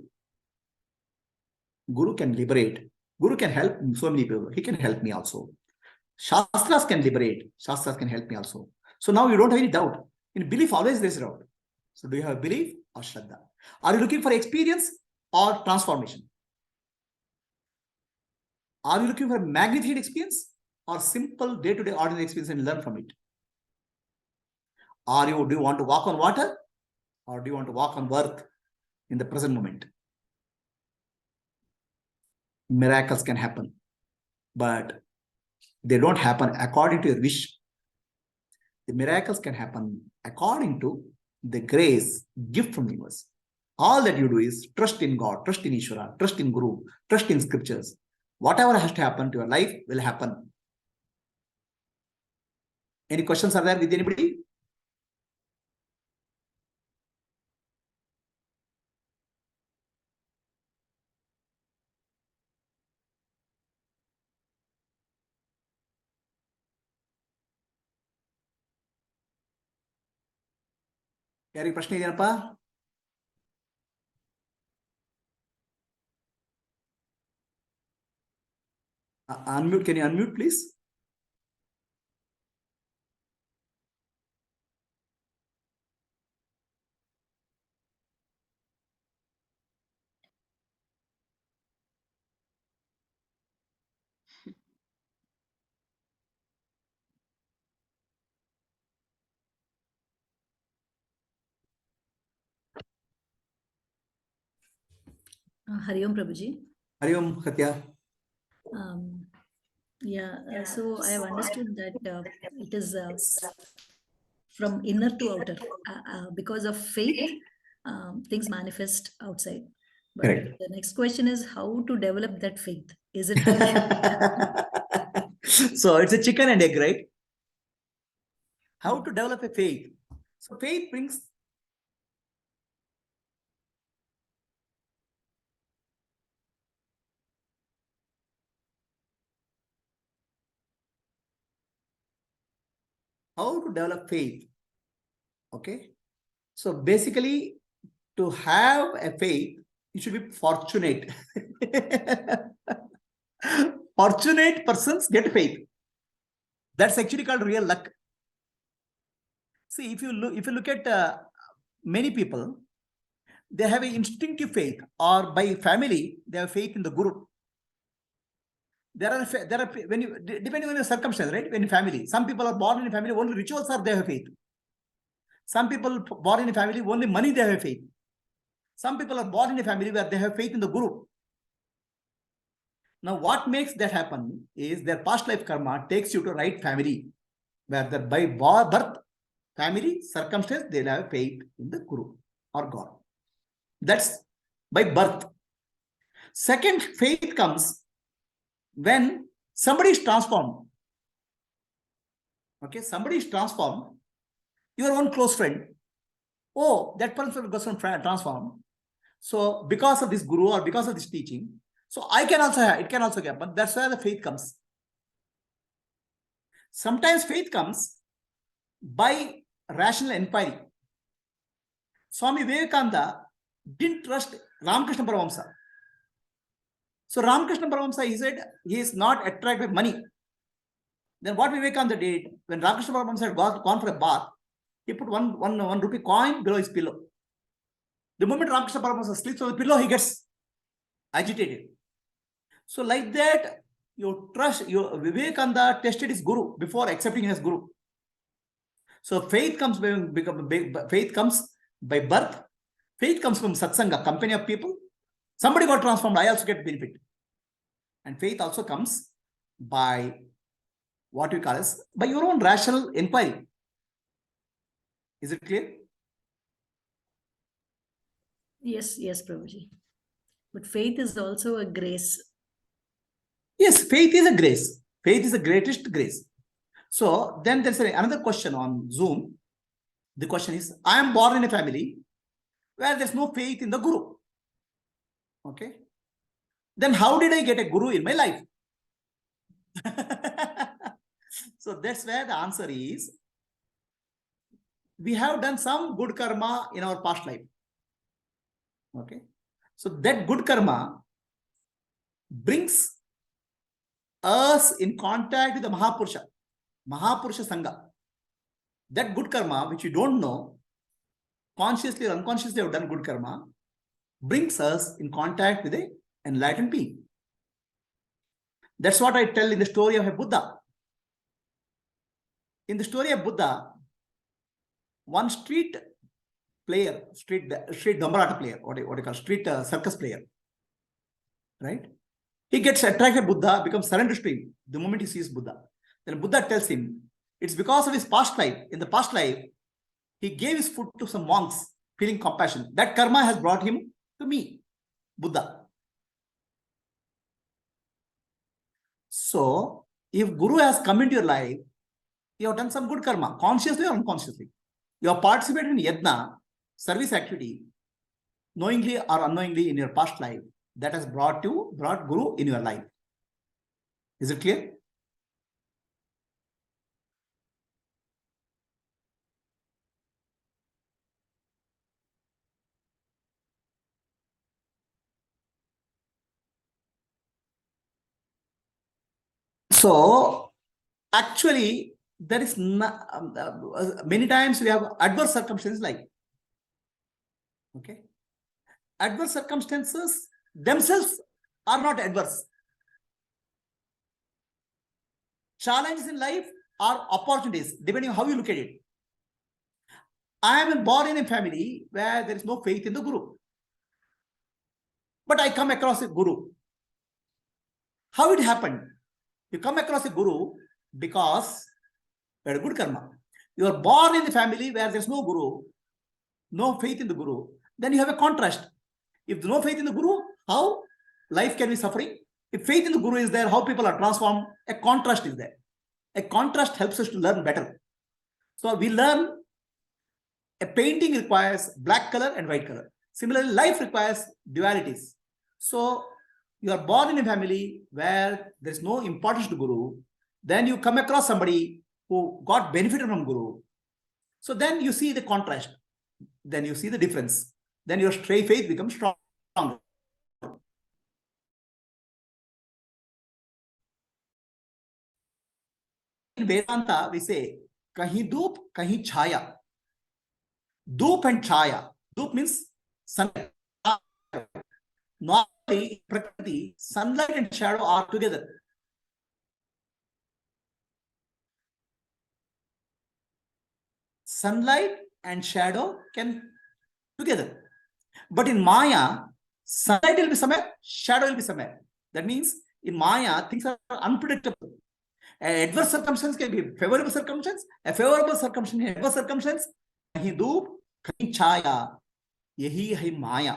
Guru can liberate. Guru can help so many people. He can help me also. Shastras can liberate. Shastras can help me also. So now you don't have any doubt. In belief, always there is doubt. So do you have belief or Shraddha? Are you looking for experience or transformation? Are you looking for magnificent experience or simple day-to-day ordinary experience and learn from it? Do you want to walk on water or do you want to walk on earth in the present moment? Miracles can happen, but they don't happen according to your wish. The miracles can happen according to the grace, gift from the universe. All that you do is trust in God, trust in Ishvara, trust in Guru, trust in scriptures. Whatever has to happen to your life will happen. Any questions are there with anybody? ಯಾರಿಗೆ ಪ್ರಶ್ನೆ ಇದೆಯಪ್ಪ? Unmute. Can you unmute, please? Hari Om Prabhuji. Hari Om, Katya. So I have understood that it is from inner to outer. Because of faith, things manifest outside. But Correct. the next question is how to develop that faith. Is it? So it's a chicken and egg, right? How to develop a faith? So faith brings. How to develop faith? Okay. So basically, to have a faith, you should be fortunate. Fortunate persons get faith. That's actually called real luck. See, if you look at many people, they have an instinctive faith, or by family, they have faith in the guru. There are when you, depending on your circumstance, right? When family, some people are born in a family, only rituals are they have faith. Some people born in a family, only money they have faith. Some people are born in a family where they have faith in the guru. Now, what makes that happen is their past life karma takes you to right family, where the by birth, family, circumstance, they'll have faith in the guru or God. That's by birth. Second, faith comes when somebody is transformed. Okay, somebody is transformed. Your own close friend. Oh, that person got transformed. So because of this guru or because of this teaching, so I can also have, it can also happen. That's where the faith comes. Sometimes faith comes by rational inquiry. Swami Vivekananda didn't trust Ramakrishna Paramahamsa. So Ramakrishna Paramahamsa, he said he is not attracted by money. Then what Vivekananda did, when Ramakrishna Paramahamsa had gone for a bath, he put one rupee coin below his pillow. The moment Ramakrishna Paramahamsa sleeps on the pillow, he gets agitated. So like that, you trust, your Vivekananda tested his guru before accepting his guru. So faith comes by birth. Faith comes from satsanga, company of people. Somebody got transformed, I also get benefit. And faith also comes by what we call as by your own rational inquiry. Is it clear? Yes, Prabhuji. But faith is also a grace. Yes, faith is a grace. Faith is the greatest grace. So then there's another question on Zoom. The question is, I am born in a family where there's no faith in the guru. Okay. Then how did I get a guru in my life? So that's where the answer is, we have done some good karma in our past life. Okay. So that good karma brings us in contact with the Mahapurusha Sangha. That good karma, which you don't know, consciously or unconsciously have done good karma, brings us in contact with the enlightened being. That's what I tell in the story of a Buddha. In the story of Buddha, one street player, street Dambarata player, what you call street circus player, right? He gets attracted to Buddha, becomes surrendered to him the moment he sees Buddha. Then Buddha tells him, it's because of his past life. In the past life, he gave his food to some monks, feeling compassion. That karma has brought him to me, Buddha. So, if Guru has come into your life, you have done some good karma, consciously or unconsciously. You have participated in yajna, service activity, knowingly or unknowingly in your past life, that has brought Guru in your life. Is it clear? So, actually, there is many times we have adverse circumstances like, okay, adverse circumstances themselves are not adverse. Challenges in life are opportunities, depending on how you look at it. I am born in a family where there is no faith in the Guru. But I come across a Guru. How it happened? You come across a Guru because you had a good karma. You are born in a family where there is no Guru, no faith in the Guru. Then you have a contrast. If there is no faith in the Guru, how life can be suffering? If faith in the Guru is there, how people are transformed? A contrast is there. A contrast helps us to learn better. So we learn a painting requires black color and white color. Similarly, life requires dualities. So you are born in a family where there is no importance to Guru. Then you come across somebody who got benefited from Guru. So then you see the contrast. Then you see the difference. Then your stray faith becomes strong. In Vedanta, we say, kahin doop, kahin chaya. Doop and chaya. Doop means sunlight. Normally, Prakriti, sunlight and shadow are together. Sunlight and shadow can together. But in Maya, sunlight will be somewhere, shadow will be somewhere. That means in Maya, things are unpredictable. An adverse circumstance can be favorable circumstance, a favorable circumstance, adverse circumstance. Kahin doop, kahin chaya. Yahi hai Maya.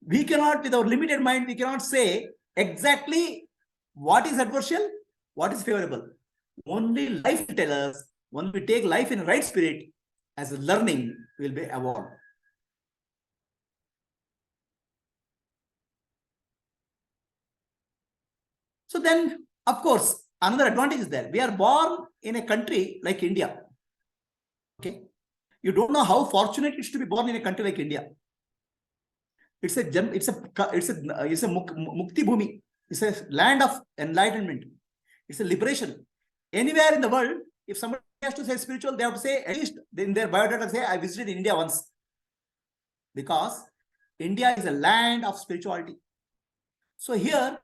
We cannot, with our limited mind, we cannot say exactly what is adversarial, what is favorable. Only life will tell us. When we take life in right spirit, as a learning, will be evolved. So then, of course, another advantage is there. We are born in a country like India. Okay, you don't know how fortunate it is to be born in a country like India. It's a mukti bhumi. It's a land of enlightenment. It's a liberation. Anywhere in the world, if somebody has to say spiritual, they have to say, at least in their biodata, say, I visited India once. Because India is a land of spirituality. So here,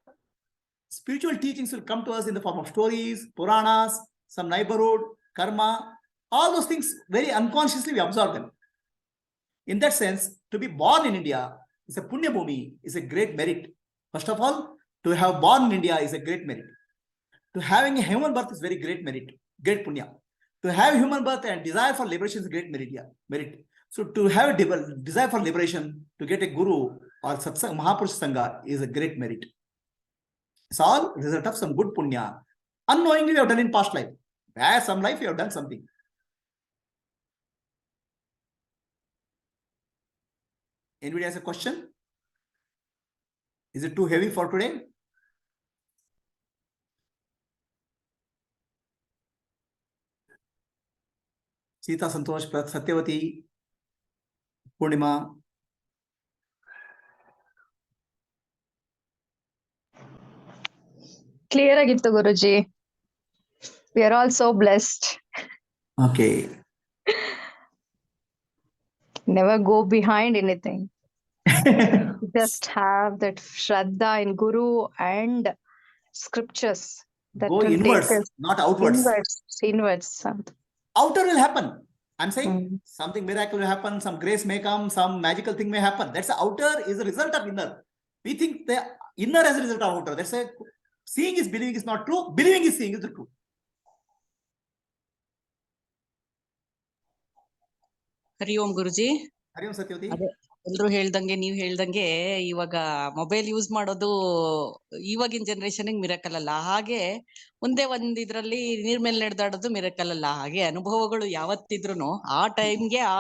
spiritual teachings will come to us in the form of stories, Puranas, some neighborhood, karma, all those things, very unconsciously we absorb them. In that sense, to be born in India is a punya bhumi, is a great merit. First of all, to have born in India is a great merit. To having a human birth is very great merit, great punya. To have human birth and desire for liberation is a great merit. Yeah, merit. So to have a desire for liberation, to get a guru or satsang, Mahapurush Sangha is a great merit. It's all result of some good punya. Unknowingly we have done in past life. Where some life we have done something. Anybody has a question? Is it too heavy for today? Sita, Santosh, Satyavati, Purnima. Clear ಆಗಿತ್ತು Guruji. We are all so blessed. Okay. Never go behind anything. Just have that Shraddha in Guru and scriptures that Go will inwards, take us not outwards. Inwards. Outer will happen. I'm saying something miracle will happen, some grace may come, some magical thing may happen. That's the outer is a result of inner. We think the inner as a result of outer. That's a seeing is believing is not true. Believing is seeing is the truth. ಹರಿ ಓಂ ಗುರುಜಿ. ಹರಿ ಓಂ ಸತ್ಯವತಿ. ಎಲ್ರು ಹೇಳ್ದಂಗೆ ನೀವ್ ಹೇಳ್ದಂಗೆ ಇವಾಗ mobile use ಮಾಡೋದು ಇವಾಗಿನ generation miracle ಅಲ್ಲ. ಹಾಗೆ ಒಂದೇ ಒಂದ್ ಇದ್ರಲ್ಲಿ ನೀರ್ ಮೇಲೆ ನಡೆದಾಡೋದು ಮಿರಕಲ್ ಅಲ್ಲ. ಹಾಗೆ ಅನುಭವಗಳು ಯಾವತ್ತಿದ್ರುನು ಆ ಟೈಮ್ಗೆ ಆ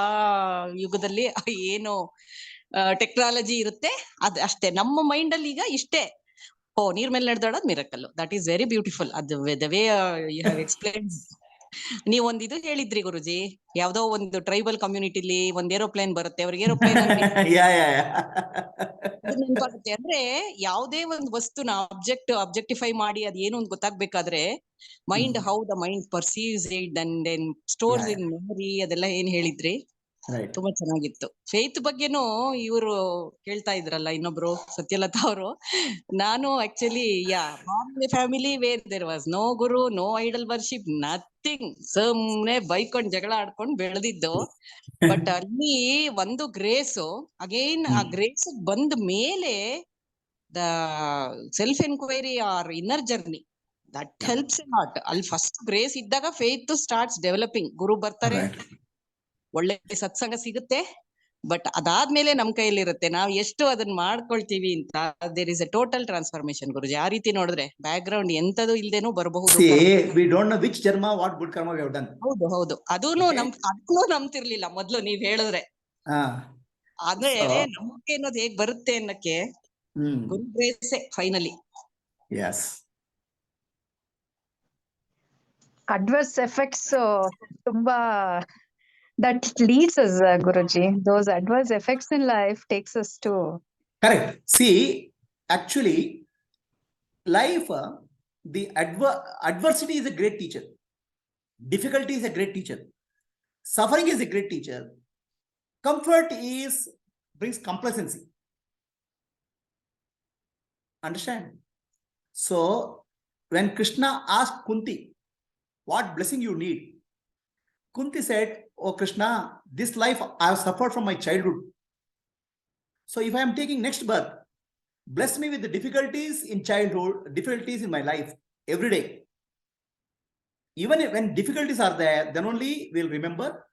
ಯುಗದಲ್ಲಿ ಏನು ಟೆಕ್ನಾಲಜಿ ಇರುತ್ತೆ ಅದ್ ಅಷ್ಟೇ. ನಮ್ಮ ಮೈಂಡ್ ಅಲ್ಲಿ ಈಗ ಇಷ್ಟೇ, ನೀರ್ ಮೇಲೆ ನಡೆದಾಡೋದು miracle. That is very beautiful. ಅದು the way you have explain. ನೀವ್ ಒಂದ್ ಇದು ಹೇಳಿದ್ರಿ ಗುರುಜಿ, ಯಾವ್ದೋ ಒಂದು ಟ್ರೈಬಲ್ ಕಮ್ಯುನಿಟಿಲಿ ಒಂದ್ ಏರೋಪ್ಲೇನ್ ಬರುತ್ತೆ, ಅವ್ರಿಗೆ ಏರೋಪ್ಲೇನ್ ನೆನಪಾಗುತ್ತೆ. ಅಂದ್ರೆ ಯಾವ್ದೇ ಒಂದ್ ವಸ್ತುನ ಅಬ್ಜೆಕ್ಟಿಫೈ ಮಾಡಿ ಅದ್ ಏನು ಅಂತ ಗೊತ್ತಾಗ್ಬೇಕಾದ್ರೆ mind, how the mind perceives it and then stores in memory, ಅದೆಲ್ಲ ಏನ್ ಹೇಳಿದ್ರಿ ತುಂಬಾ ಚೆನ್ನಾಗಿತ್ತು. ಫೇತ್ ಬಗ್ಗೆನೂ ಇವರು ಕೇಳ್ತಾ ಇದ್ರಲ್ಲ ಇನ್ನೊಬ್ರು ಸತ್ಯಲತಾ ಅವರು. ನಾನು actually family where there was no guru, no idol worship, nothing. ಸುಮ್ನೆ ಬೈಕೊಂಡ್ ಜಗಳ ಆಡ್ಕೊಂಡ್ ಬೆಳೆದಿದ್ದು. ಬಟ್ ಅಲ್ಲಿ ಒಂದು ಗ್ರೇಸ್, ಅಗೈನ್ ಆ ಗ್ರೇಸ್ ಬಂದ ಮೇಲೆ the self enquiry or inner journey that helps a lot. ಅಲ್ಲಿ ಫಸ್ಟ್ ಗ್ರೇಸ್ ಇದ್ದಾಗ ಫೇತ್ ಸ್ಟಾರ್ಟ್ಸ್ ಡೆವಲಪಿಂಗ್. ಗುರು ಬರ್ತಾರೆ, ಒಳ್ಳೆ ಸತ್ಸಂಗ ಸಿಗುತ್ತೆ, ಬಟ್ ಅದಾದ್ಮೇಲೆ ನಮ್ ಕೈಯಲ್ಲಿರುತ್ತೆ ನಾವ್ ಎಷ್ಟು ಅದನ್ನ ಮಾಡ್ಕೊಳ್ತೀವಿ ಅಂತ. There is a total transformation Guruji. ಆ ರೀತಿ ನೋಡಿದ್ರೆ ಬ್ಯಾಕ್ ಗ್ರೌಂಡ್ ಎಂತದು ಇಲ್ದೇನೂ ಬರಬಹುದು. ಹೌದು ಹೌದು, ಅದೂನು ಅದಕ್ಕೂ ನಂಬ್ತಿರ್ಲಿಲ್ಲ ಮೊದ್ಲು ನೀವ್ ಹೇಳಿದ್ರೆ. ಆದ್ರೆ ನಂಬಿಕೆ ಅನ್ನೋದು ಹೇಗ್ ಬರುತ್ತೆ ಅನ್ನಕ್ಕೆ ಗುರು ಗ್ರೇಸೆ finally. adverse effects tumba that leads us, Guruji. Those adverse effects in life takes us to. Correct. See, actually, life, the adversity is a great teacher. Difficulty is a great teacher. Suffering is a great teacher. Comfort brings complacency. Understand? So, when Krishna asked Kunti, what blessing you need? Kunti said, oh Krishna, this life I have suffered from my childhood. So if I am taking next birth, bless me with the difficulties in childhood, difficulties in my life every day. Even when difficulties are there, then only we'll remember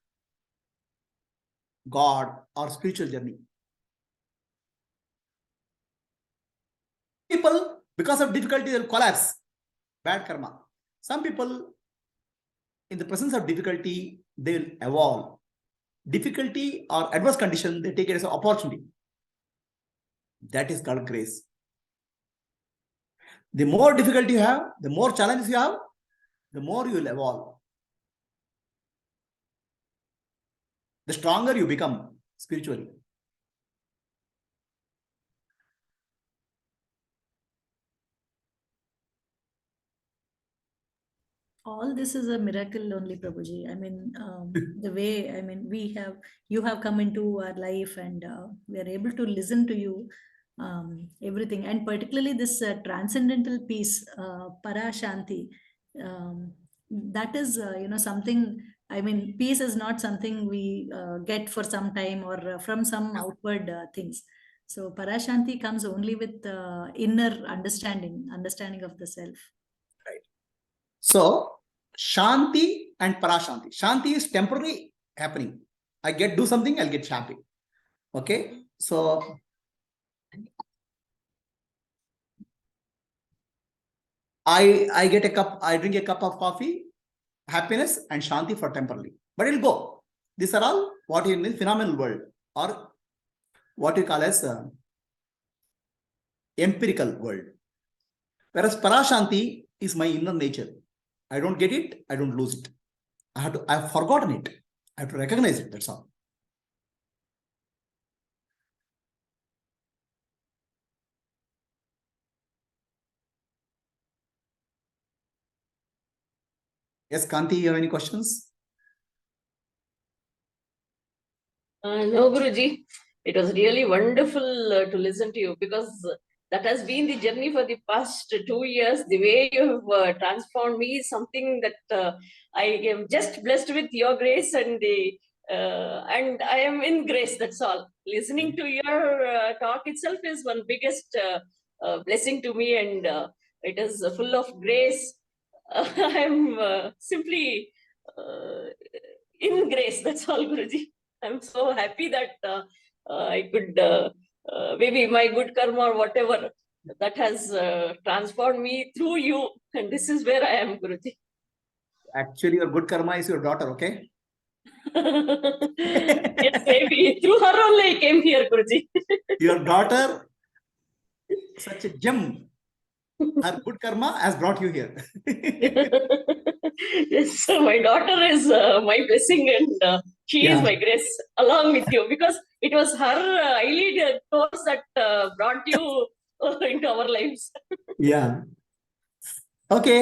God or spiritual journey. People, because of difficulty, they'll collapse. Bad karma. Some people, in the presence of difficulty, they will evolve. Difficulty or adverse condition, they take it as an opportunity. That is called grace. The more difficulty you have, the more challenges you have, the more you will evolve. The stronger you become spiritually. All this is a miracle only, Prabhuji. I mean, the way, I mean, you have come into our life, and we are able to listen to you, everything, and particularly this transcendental peace, Parashanti. That is, something, I mean, peace is not something we get for some time or from some outward things. So Parashanti comes only with inner understanding of the self. So, Shanti and Parashanti. Shanti is temporary happening. I do something, I'll get happy. Okay. So, I get a cup, I drink a cup of coffee, happiness and Shanti for temporarily. But it'll go. These are all what in the phenomenal world, or what you call as empirical world. Whereas Parashanti is my inner nature. I don't get it, I don't lose it. I've forgotten it. I have to recognize it, that's all. Yes, Kanti, you have any questions? No, Guruji. It was really wonderful to listen to you, because that has been the journey for the past 2 years. The way you have transformed me is something that I am just blessed with your grace, and I am in grace. That's all. Listening to your talk itself is one biggest blessing to me, and it is full of grace. I am simply in grace. That's all, Guruji. I'm so happy that I could, maybe my good karma or whatever, that has transformed me through you. And this is where I am, Guruji. Actually, your good karma is your daughter, okay? Yes, maybe. Through her only I came here, Guruji. Your daughter, such a gem. Her good karma has brought you here. Yes, so my daughter is my blessing, and she is my grace along with you, because it was her eyelid course that brought you into our lives. Yeah. Okay.